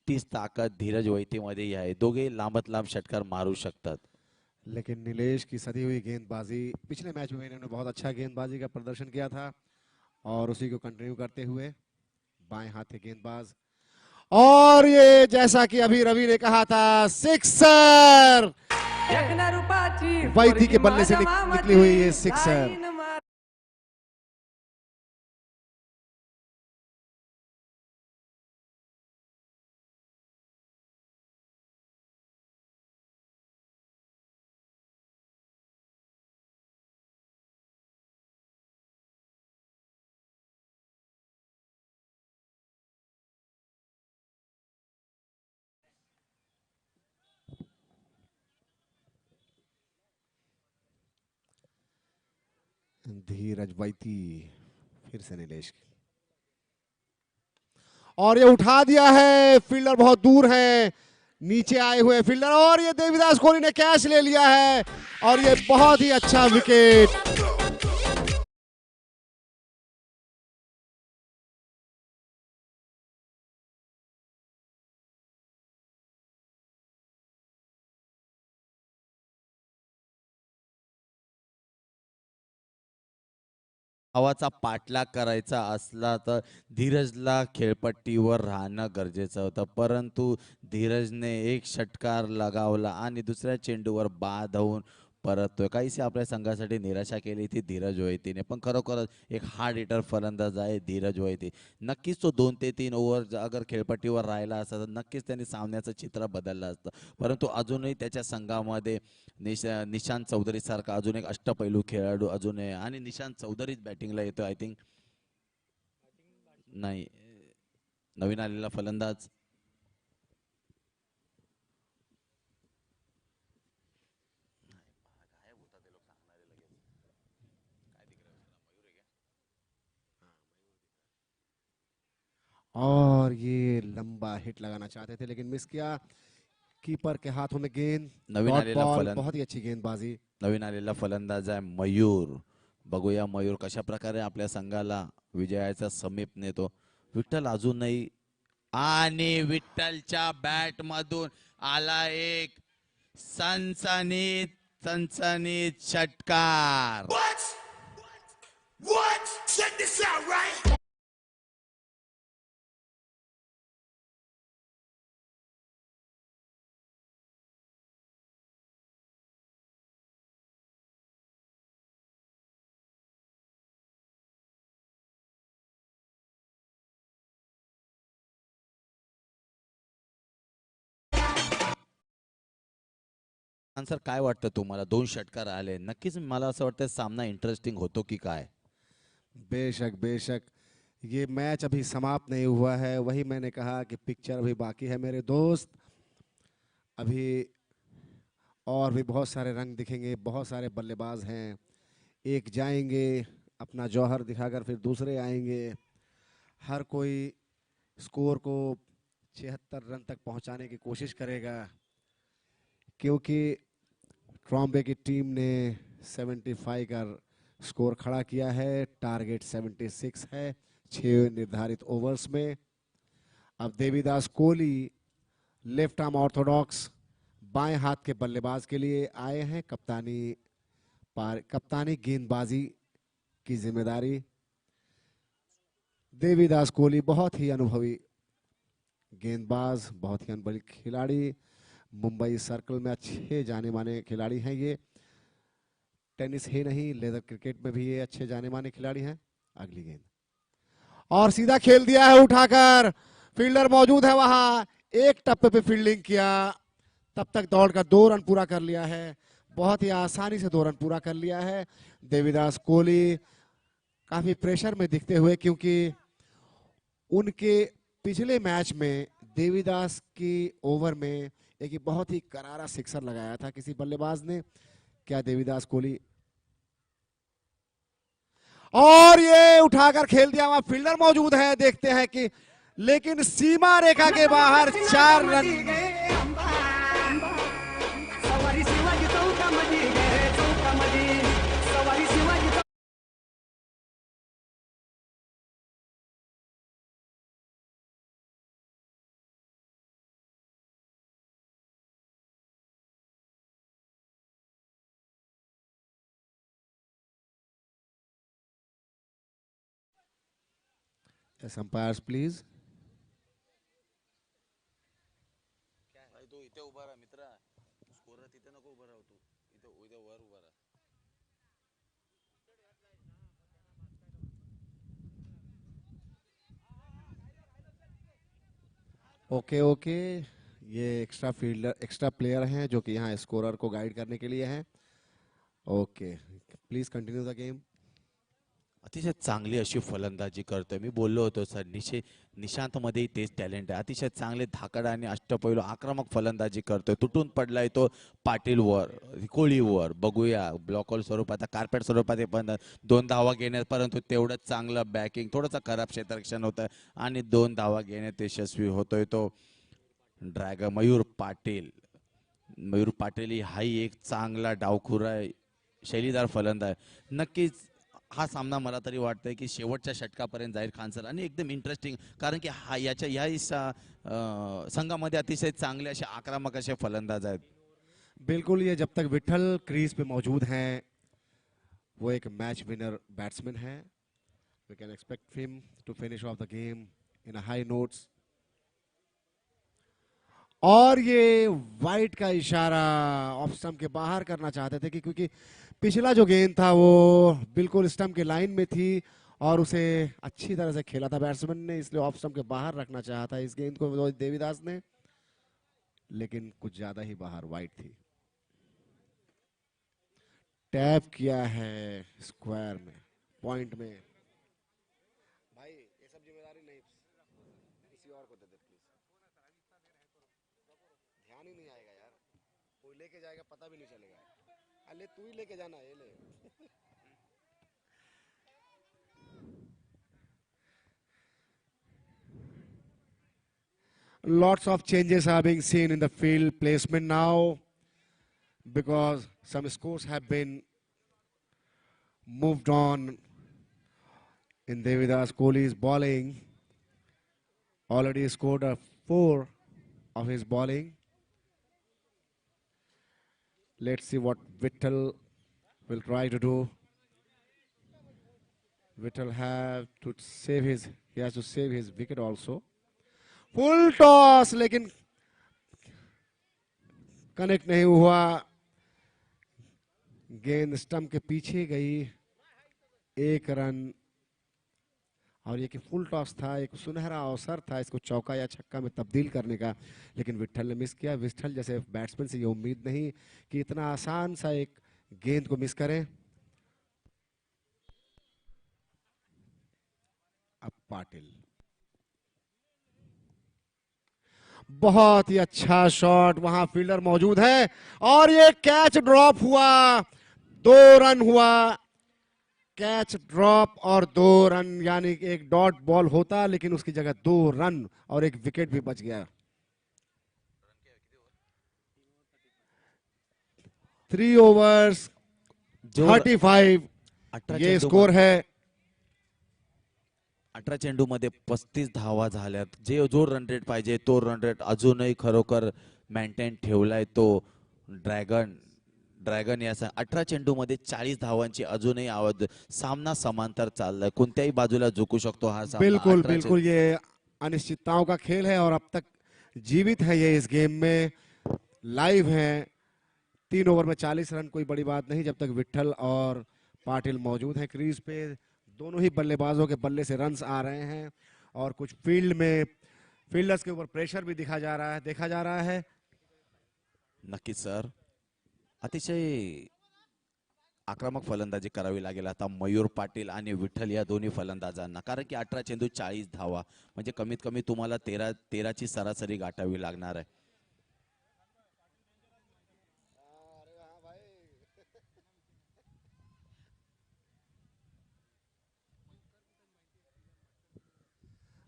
Speaker 1: तीच ताकद धीरज वैती मध्येही आहे. दोघे लांबत लांब षटकार मारू शकतात.
Speaker 2: लेकिन नीलेश की सदी हुई गेंदबाजी, पिछले मैच में इन्होंने बहुत अच्छा गेंदबाजी का प्रदर्शन किया था और उसी को कंटिन्यू करते हुए बाएं हाथ गेंदबाज, और ये जैसा कि अभी रवि ने कहा था, सिक्सर। वैती के बल्ले से निकली हुई ये सिक्सर। धीरज वैती, फिर से नीलेश, और ये उठा दिया है, फील्डर बहुत दूर है, नीचे आए हुए फील्डर, और ये देवीदास कोहली ने कैच ले लिया है, और ये बहुत ही अच्छा विकेट।
Speaker 1: धावाचा पाठलाग करायचा असला तर धीरजला खेळपट्टीवर राहणं गरजेचं होतं, परंतु धीरजने एक षटकार लगावला आणि दुसऱ्या चेंडूवर बाद होऊन परततोय. काहीशी आपल्या संघासाठी निराशा केली ती धीरज वैतीने, पण खरोखरच एक हार्ड हिटर फलंदाज आहे धीरज वैती. नक्कीच तो 2 ते 3 ओव्हर अगर खेळपट्टीवर राहिला असता तर नक्कीच त्यांनी सामन्याचं चित्र बदललं असतं, परंतु अजूनही त्याच्या संघामध्ये निशांत चौधरी सारखा अजून एक अष्टपैलू खेळाडू अजून आहे, आणि निशांत चौधरीच बॅटिंगला येतोय. आय थिंक नाही, नवीन आलेला फलंदाज
Speaker 2: और ये लंबा हिट लगाना चाहते थे लेकिन मिस किया, कीपर के हाथों में गेंद,
Speaker 1: नवीन
Speaker 2: डॉट
Speaker 1: आलेला
Speaker 2: बॉल,
Speaker 1: फलंद
Speaker 2: बहुत ही अच्छी गेंदबाजी।
Speaker 1: नवीन आलेला फलंदाज आहे मयूर. बघूया मयूर कशा प्रकारे आपल्या संघाला विजयाचा समीप नेतो. विठ्ठल अजूनही, आणि विठ्ठलच्या बॅट मधून आला एक सनसनीत सनसनीत षटकार.
Speaker 5: What? Check this out, right?
Speaker 1: Answer काय वाटतं तुम्हाला? 2 षटकार आले, नक्कीच मला असं वाटतं सामना इंटरेस्टिंग होतो की काय?
Speaker 2: बेशक बेशक, ये मैच अभी समाप्त नहीं हुआ है, वही मैंने कहा कि पिक्चर अभी बाकी है मेरे दोस्त, अभी और भी बहुत सारे रंग दिखेंगे, बहुत सारे बल्लेबाज हैं, एक जाएंगे अपना जौहर दिखाकर फिर दूसरे आएंगे, हर कोई स्कोर को 76 रन तक पहुंचाने की कोशिश करेगा, क्योंकि ट्रॉम्बे की टीम ने 75 का स्कोर खड़ा किया है, टारगेट 76 है 6 निर्धारित ओवर्स में। अब Devidas Kohli left arm Orthodox बाएं हाथ के बल्लेबाज के लिए आए हैं, कप्तानी गेंदबाजी की जिम्मेदारी। देवीदास कोहली बहुत ही अनुभवी गेंदबाज, बहुत ही अनुभवी खिलाड़ी, मुंबई सर्कल में अच्छे जाने माने खिलाड़ी हैं ये, टेनिस ही नहीं लेदर क्रिकेट में भी ये अच्छे जाने माने खिलाड़ी हैं। अगली गेंद और सीधा खेल दिया है उठाकर, फील्डर मौजूद है वहां, एक टप्पे पे फील्डिंग किया, तब तक दौड़कर 2 रन पूरा कर लिया है, बहुत ही आसानी से 2 रन पूरा कर लिया है देवीदास कोहली, काफी प्रेशर में दिखते हुए, क्योंकि उनके पिछले मैच में देवीदास की ओवर में एक बहुत ही करारा सिक्सर लगाया था किसी बल्लेबाज ने। क्या देवीदास कोहली, और ये उठाकर खेल दिया, वहां फील्डर मौजूद है, देखते हैं कि, लेकिन सीमा रेखा के बाहर 4 रन। Yes, umpires, please.
Speaker 1: तू इथे उभा राहा मित्रा, स्कोरर तिथे नको उभा राहू, तू इथे इथे वर उभा राहा.
Speaker 2: ओके ओके, ये एक्स्ट्रा फील्डर, एक्स्ट्रा प्लेयर हैं जो कि यहाँ स्कोरर को गाइड करने के लिए हैं। Okay, please continue the game.
Speaker 1: अतिशय चांगली अशी फलंदाजी करतोय. मी बोललो होतो सर, निशांत मध्येही तेच टॅलेंट आहे. अतिशय चांगले धाकड आणि अष्टपैलू आक्रमक फलंदाजी करतोय. तुटून पडलाय तो पाटीलवर, कोळीवर. बघूया ब्लॉकआउट स्वरूपात, कार्पेट स्वरूपात हे पण 2 धावा घेण्यात, परंतु तेवढंच चांगलं बॅकिंग, थोडंसं खराब क्षेत्ररक्षण होतं आणि 2 धावा घेण्यात यशस्वी होतोय तो ड्रॅगन मयूर पाटील. मयूर पाटील हाही एक चांगला डावखुरा आहे, शैलीदार फलंदाज आहे. नक्कीच हा सामना मला तरी वाटतंय की शेवटच्या षटकापर्यंत जाईल खान सर, आणि एकदम इंटरेस्टिंग, कारण की हा संघामध्ये अतिशय चांगले असे आक्रमक असे फलंदाज आहेत.
Speaker 2: बिल्कुल, ये जब तक विठल क्रीज पे मौजूद हैं वो एक मैच विनर बैट्समैन है. We can expect him to finish off the game in a high notes. और ये वाइट का इशारा ऑफ स्टंप के बाहर करना चाहते थे, कि क्योंकि पिछला जो गेंद था वो बिल्कुल स्टंप के लाइन में थी और उसे अच्छी तरह से खेला था बैट्समैन ने, इसलिए ऑफ स्टंप के बाहर रखना चाहा था इस गेंद को देवीदास ने, लेकिन कुछ ज्यादा ही बाहर वाइट थी. टैप किया है स्क्वायर में, पॉइंट में. भाई ये सब जिम्मेदारी नहीं, किसी और को दे दे प्लीज. ध्यान ही नहीं आएगा यार, कोई लेके जाएगा पता भी नहीं चलेगा. अरे तू ही लेके जाना, ये ले. Lots of changes are being seen in the field placement now, because some scores have been moved on in Devidas Kohli's bowling. Already scored a 4 of his bowling. Let's see what Vittal will try to do. Vittal has to save his wicket also. Full toss, लेकिन connect नहीं हुआ. गेंद stump के पीछे गई, 1 run. और ये कि फुल टॉस था, एक सुनहरा अवसर था इसको चौका या छक्का में तब्दील करने का, लेकिन विठल ने मिस किया. विठल जैसे बैट्समैन से ये उम्मीद नहीं कि इतना आसान सा एक गेंद को मिस करें. अब पाटिल, बहुत ही अच्छा शॉट, वहां फील्डर मौजूद है और ये कैच ड्रॉप हुआ. 2 रन हुआ, कैच ड्रॉप और 2 रन, यानी एक डॉट बॉल होता लेकिन उसकी जगह 2 रन और एक विकेट भी बच गया. 3 overs 35 ये स्कोर है.
Speaker 1: 18 चेंडूमध्ये 35 धावा झाल्यात. जो रन रेट पाहिजे तो रन रेट अजूनही खरोखर मेंटेन ठेवलाय तो ड्रॅगन या 18 चेंडूमध्ये 40 धावांची अजूनही आवाज. सामना समांतर चाललाय, कोणत्याही बाजूला झुकू शकतो हा सामना.
Speaker 2: बिल्कुल बिल्कुल, ये अनिश्चितताओं का खेल है और अब तक जीवित है ये इस गेम में. लाइव है, 3 ओवर में 40 रन कोई बड़ी बात नहीं जब तक विठल और पाटिल मौजूद हैं क्रीज पे. दोनों ही बल्लेबाजों के बल्ले से रन्स आ रहे हैं और कुछ फील्डर्स के ऊपर प्रेशर भी देखा जा रहा है.
Speaker 1: नक्कीच सर, अतिशय आक्रमक फलंदाजी करावी लागेल आता मयूर पाटील आणि विठ्ठल या दोन्ही फलंदाजांना, कारण की 18 चेंडू 40 धावा म्हणजे कमीत कमी तुम्हाला 13 ची सरासरी गाठावी लागणार आहे.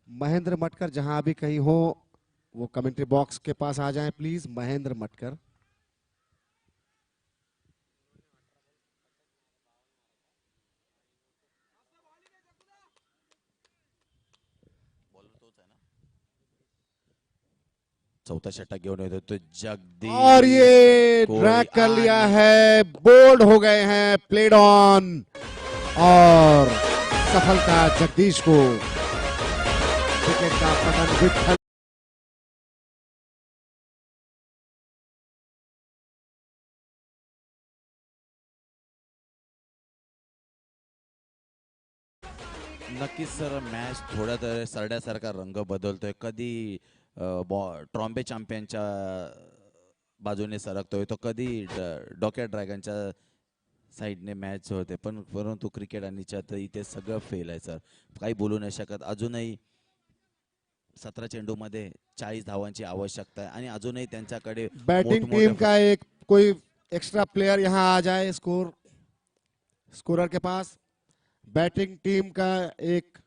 Speaker 1: महेंद्र मटकर जहां भी कहीं हो वो कमेंट्री बॉक्स के पास आ जाएं प्लीज. महेंद्र मटकर, चौथा षटक घेऊन येतो तो जगदीश,
Speaker 2: और ये ड्रैग कर लिया है. बोल्ड हो गए हैं, प्लेड ऑन, और सफलता जगदीश को. विकेट का पतन विठल.
Speaker 1: नक्कीच सर, मॅच थोड्या सरड्यासारखा रंग बदलतोय. कधी ट्रॉम्बे चॅम्पियनच्या बाजूने सरकतोय तो, कधी डोक्या ड्रॅगनच्या साईडने मॅच होते पण परंतु क्रिकेट आणि तर इथे सगळं फेल आहे सर. काही बोलू नाही शकत. अजूनही 17 चेंडूमध्ये 40 धावांची आवश्यकता आहे आणि अजूनही त्यांच्याकडे
Speaker 2: बैटिंग
Speaker 1: मोठमोठे
Speaker 2: टीम का एक कोई एक्स्ट्रा प्लेयर यहाँ आ जाए स्कोरर के पास. बैटिंग टीम का एक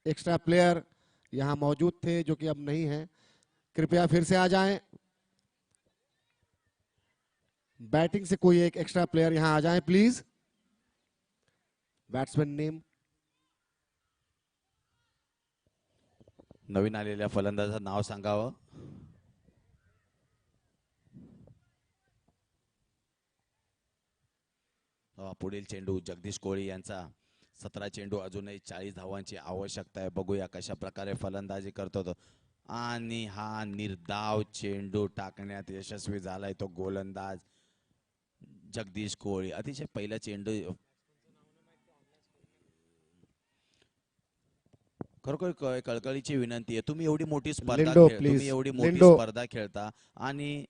Speaker 2: एक्स्ट्रा प्लेयर यहाँ मौजूद थे जो कि अब नहीं है. कृपया फिर से आ जाएं. बैटिंग से कोई एक एक्स्ट्रा प्लेयर यहाँ आ जाएं प्लीज. Batsman name.
Speaker 1: नवीन आलेल्या फलंदाजाचं नाव सांगावं. पुढील चेंडू जगदीश कोळी यांचा. 17 चेंडू अजूनही 40 धावांची आवश्यकता आहे. बघूया कशा प्रकारे फलंदाजी करतो तो. आणि हा निर्धाव चेंडू टाकण्यात यशस्वी झालाय तो गोलंदाज जगदीश कोळी. अतिशय पहिला चेंडू. खरोखर कळकळीची विनंती आहे. तुम्ही एवढी मोठी स्पर्धा
Speaker 2: लिंडो,
Speaker 1: तुम्ही
Speaker 2: please.
Speaker 1: एवढी मोठी
Speaker 2: लिंडो.
Speaker 1: स्पर्धा खेळता आणि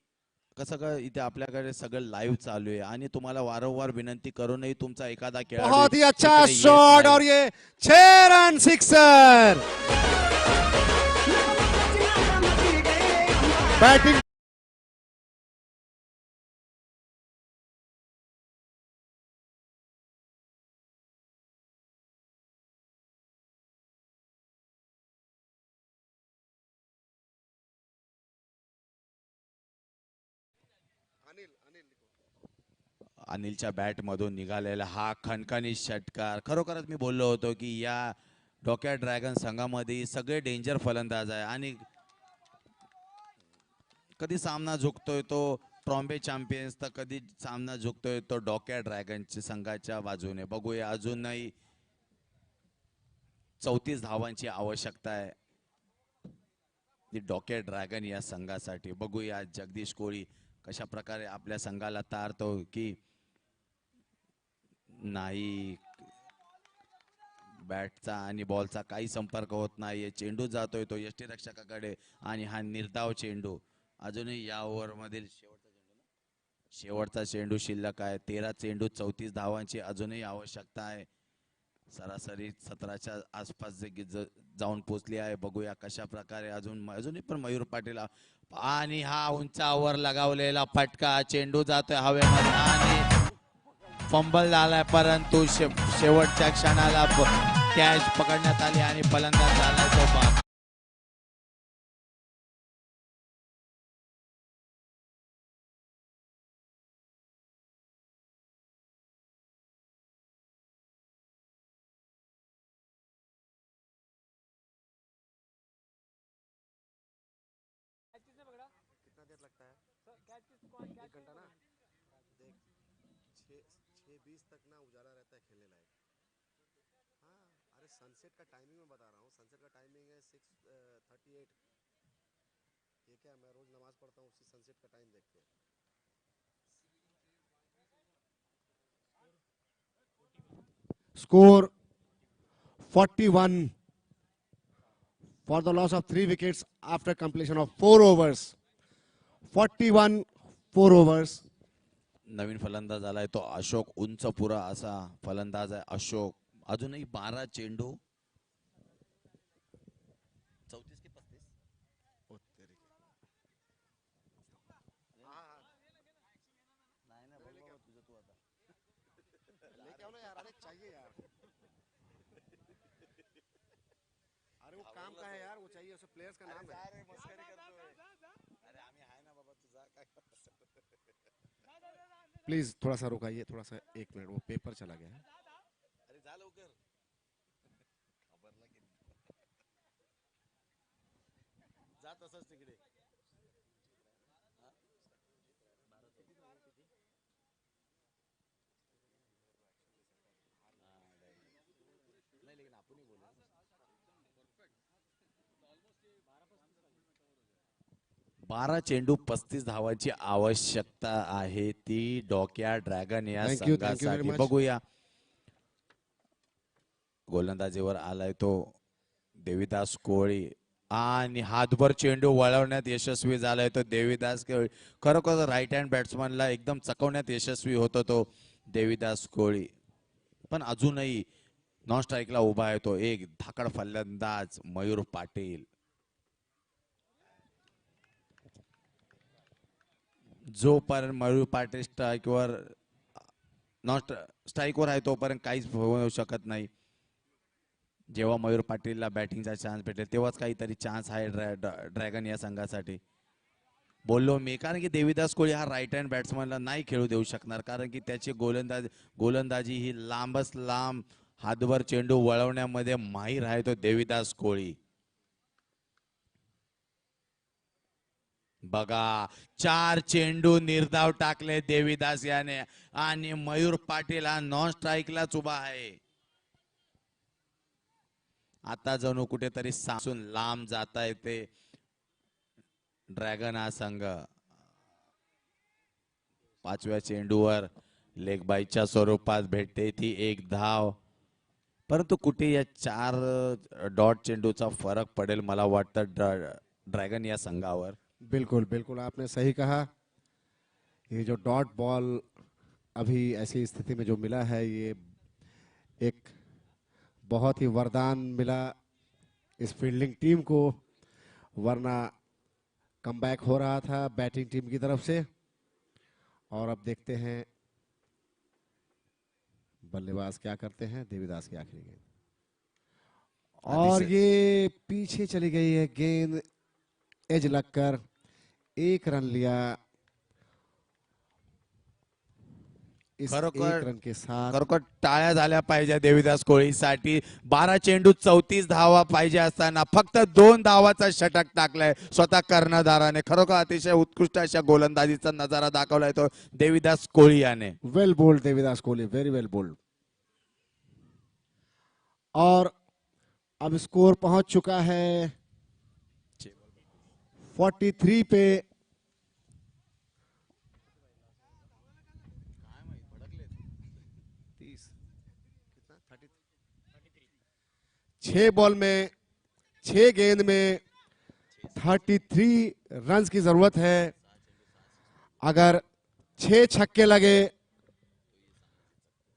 Speaker 1: कसं काय इथे आपल्याकडे सगळं लाईव्ह चालू आहे आणि तुम्हाला वारंवार विनंती करूनही तुमचा एखादा खेळाडू
Speaker 2: बहुत ही अच्छा
Speaker 1: इकडे येत
Speaker 2: शॉट
Speaker 1: नाही.
Speaker 2: और ये 6 रन सिक्सर. बैटिंग
Speaker 1: अनिलच्या बॅट मधून निघालेला हा खणखणीत षटकार. खरोखरच मी बोललो होतो की या डोक्या ड्रॅगन संघामध्ये सगळे डेंजर फलंदाज आहे आणि कधी सामना झुकतोय तो ट्रॉम्बे चॅम्पियन्स तर कधी सामना झुकतोय तो डोक्या ड्रॅगनच्या संघाच्या बाजूने. बघूया अजूनही 34 धावांची आवश्यकता आहे ती डोक्या ड्रॅगन या संघासाठी. बघूया जगदीश कोळी कशा प्रकारे आपल्या संघाला तारतो की नाही. बॅटचा आणि बॉलचा काही संपर्क होत नाहीये. चेंडू जातोय तो यष्टीरक्षकाकडे आणि हा निर्धाव चेंडू. अजूनही या ओव्हर मधील शेवटचा चेंडू शिल्लक आहे. 13 चेंडू 34 धावांची अजूनही आवश्यकता आहे. सरासरी 17च्या आसपास जाऊन पोचली आहे. बघूया कशा प्रकारे अजूनही पण मयूर पाटील आणि हा उंचावर लगावलेला फटका. चेंडू जातोय हवेमध्ये आणि फंबल झालाय परंतु शेवटच्या क्षणाला कॅच पकडण्यात आली आणि फलंदाज झालाय तो बाद.
Speaker 2: सनसेट का टाइमिंग मैं बता रहा हूँ. सनसेट का टाइमिंग है 6:38. ये क्या, मैं रोज नमाज पढ़ता हूँ, उसी सनसेट का टाइम देखते हैं. Score 41 for the loss of 3 wickets after completion of 4 overs. 41 4 overs.
Speaker 1: नवीन फलंदाज आलाय तो अशोक. उंच पुरा असा फलंदाज आहे अशोक. अजूनही 12 चेंडू 34 की 35.
Speaker 2: अरे वो काम का है यार, वो चाहिए उसे, प्लेयर्स का नाम है.
Speaker 1: अरे आम्ही आहे ना बाबा तुझा काय.
Speaker 2: प्लीज थोड़ा सा रुकाइए, थोड़ा सा 1 मिनट, वो पेपर चला गया है.
Speaker 1: अरे जा लवकर. जा तसंच तिकडे. नाही लेकिन आपण ही बोलू. 12 चेंडू 35 धावांची आवश्यकता आहे ती डोक्या ड्रॅगन या
Speaker 2: Thank you very
Speaker 1: संघासाठी.
Speaker 2: much.
Speaker 1: बघूया गोलंदाजीवर आलाय तो देविदास कोळी आणि हातभर चेंडू वळवण्यात यशस्वी झालाय तो देविदास कोळी. खरोखर राईट हँड बॅट्समनला एकदम चकवण्यात यशस्वी होतो तो देविदास कोळी, पण अजूनही नॉन स्ट्राईकला उभा आहे तो एक धाकड फलंदाज मयूर पाटील. जोपर्यंत मयूर पाटील स्ट्राईकवर नॉन स्ट्राईकवर आहे तोपर्यंत काहीच होऊ शकत नाही. जेव्हा मयूर पाटीलला बॅटिंगचा चान्स भेटेल तेव्हाच काहीतरी चान्स आहे ड्रॅगन या संघासाठी. बोललो मी, कारण की देविदास कोळी हा राईट हँड बॅट्समनला नाही खेळू देऊ शकणार, कारण की त्याची गोलंदाजी ही लांबच लांब हातभर चेंडू वळवण्यामध्ये माहीर आहे तो देविदास कोळी. बघा 4 चेंडू निर्धाव टाकले देविदास याने, आणि मयूर पाटील हा नॉन स्ट्राईकलाच उभा आहे. आता जणू कुठेतरी सासून लांब जाता येते ड्रॅगन हा संघ. 5व्या चेंडूवर लेग बाईच्या स्वरूपात भेटते ती एक धाव, परंतु कुठे या 4 डॉट चेंडूचा फरक पडेल मला वाटतं ड्रॅगन या संघावर.
Speaker 2: बिल्कुल बिल्कुल आपने सही कहा. ये जो डॉट बॉल अभी ऐसी स्थिति में जो मिला है, ये एक बहुत ही वरदान मिला इस फील्डिंग टीम को, वरना कमबैक हो रहा था बैटिंग टीम की तरफ से. और अब देखते हैं बल्लेबाज क्या करते हैं. देविदास की आखिरी गेंद, और ये पीछे चली गई है गेंद, एज लगकर 1 रन लिया. इस 1 रन के साथ
Speaker 1: खरोखर टाळ्या झाल्या पाहिजे देविदास कोळीसाठी. 12 चेंडूत 34 धावा पाहिजे असताना फक्त 2 धावाचा षटक टाकलाय स्वतः कर्णधाराने. खरोखर अतिशय उत्कृष्ट अशा गोलंदाजीचा नजारा दाखवलाय तो देविदास कोळी याने.
Speaker 2: Well bowled Devidas Kohli, very well bowled. और अब स्कोर पहुंच चुका है 43 पे. छह बॉल में 6 गेंद में 33 रन्स की जरूरत है. अगर 6 छक्के लगे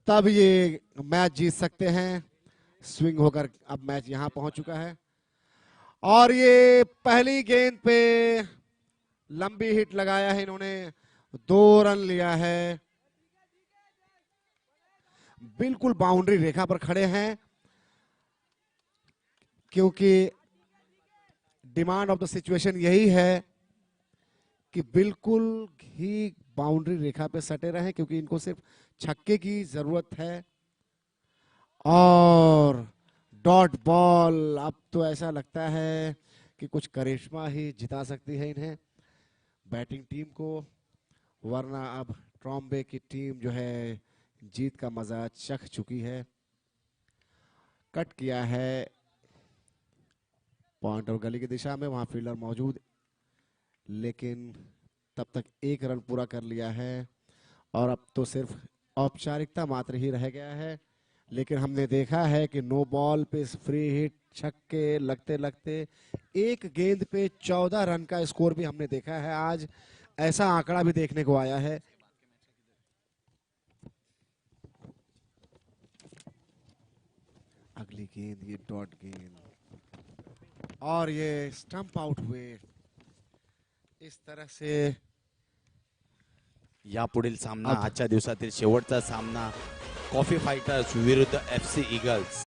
Speaker 2: तब ये मैच जीत सकते हैं. स्विंग होकर अब मैच यहां पहुंच चुका है, और ये पहली गेंद पे लंबी हिट लगाया है इन्होंने. 2 रन लिया है. बिल्कुल बाउंड्री रेखा पर खड़े हैं, क्योंकि डिमांड ऑफ द सिचुएशन यही है कि बिल्कुल ही बाउंड्री रेखा पे सटे रहें, क्योंकि इनको सिर्फ छक्के की जरूरत है. और डॉट बॉल, अब तो ऐसा लगता है कि कुछ करिश्मा ही जिता सकती है इन्हें, बैटिंग टीम को, वरना अब ट्रॉम्बे की टीम जो है जीत का मजा चख चुकी है. कट किया है पॉइंट और गली की दिशा में, वहां फील्डर मौजूद, लेकिन तब तक 1 रन पूरा कर लिया है, और अब तो सिर्फ औपचारिकता मात्र ही रह गया है. लेकिन हमने देखा है कि नो बॉल पे फ्री हिट, छक्के लगते लगते 1 गेंद पे 14 रन का स्कोर भी हमने देखा है. आज ऐसा आंकड़ा भी देखने को आया है. अगली गेंद, ये डॉट गेंद, और ये स्टंप आउट हुए. इस तरह से
Speaker 1: यापुढील सामना आजच्या दिवसातील शेवटचा सामना कॉफी फायटर्स विरुद्ध FC ईगल्स.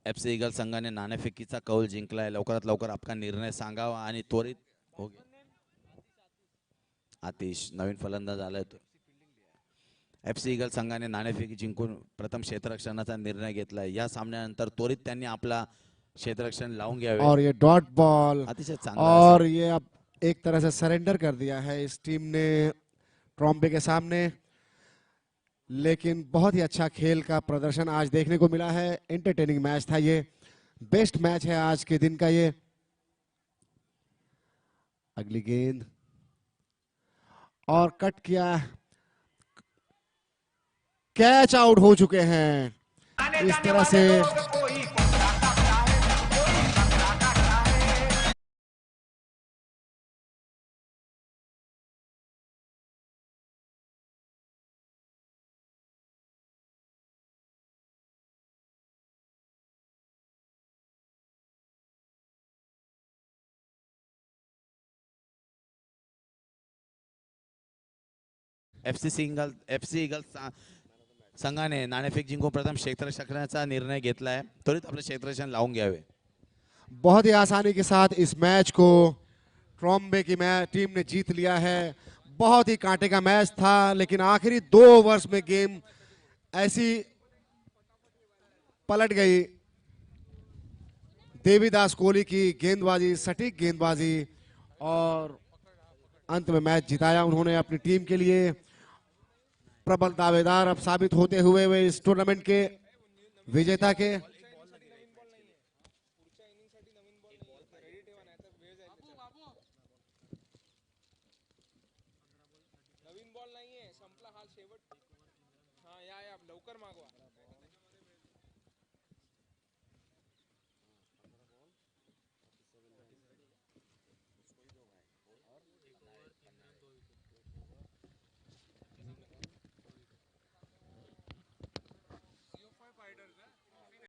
Speaker 1: FC ईगल्स संघाने नाणेफेकीचा कौल जिंकलाय. लवकरात लवकर आपला निर्णय सांगावा आणि त्वरित हो. आतिश नवीन फलंदाज आलाय तो. FC ईगल्स संघाने नाणेफेकी जिंकून प्रथम क्षेत्ररक्षणाचा निर्णय घेतलाय. या सामन्यानंतर त्वरित त्यांनी आपला क्षेत्ररक्षण लावून घ्यावे.
Speaker 2: और ये डॉट बॉल,
Speaker 1: अतिशय चांगला
Speaker 2: और ये अब एक तरह से सरेंडर कर दिया है इस टीम ने ट्रॉम्बे के सामने. लेकिन बहुत ही अच्छा खेल का प्रदर्शन आज देखने को मिला है. एंटरटेनिंग मैच था ये, बेस्ट मैच है आज के दिन का ये. अगली गेंद, और कट किया, कैच आउट हो चुके हैं. इस तरह से
Speaker 1: एफसी ईगल्स संघाने नाणेफेक जिंकून प्रथम क्षेत्ररक्षण करण्याचा निर्णय घेतलाय. त्वरित आपले क्षेत्ररक्षण लावून घ्यावे.
Speaker 2: बहुत ही आसानी के साथ इस मैच को ट्रॉम्बे की टीम ने जीत लिया है. बहुत ही कांटे का मैच था, लेकिन आखिरी 2 ओवर्स में गेम ऐसी पलट गई. देवीदास कोहली की गेंदबाजी, सटीक गेंदबाजी, और अंत में मैच जिताया उन्होंने अपनी टीम के लिए. प्रबल दावेदार अब साबित होते हुए वे इस टूर्नामेंट के विजेता के.
Speaker 6: नवीन बॉल नाहीये, संपला हा शेवट. हा या लवकर मागवा.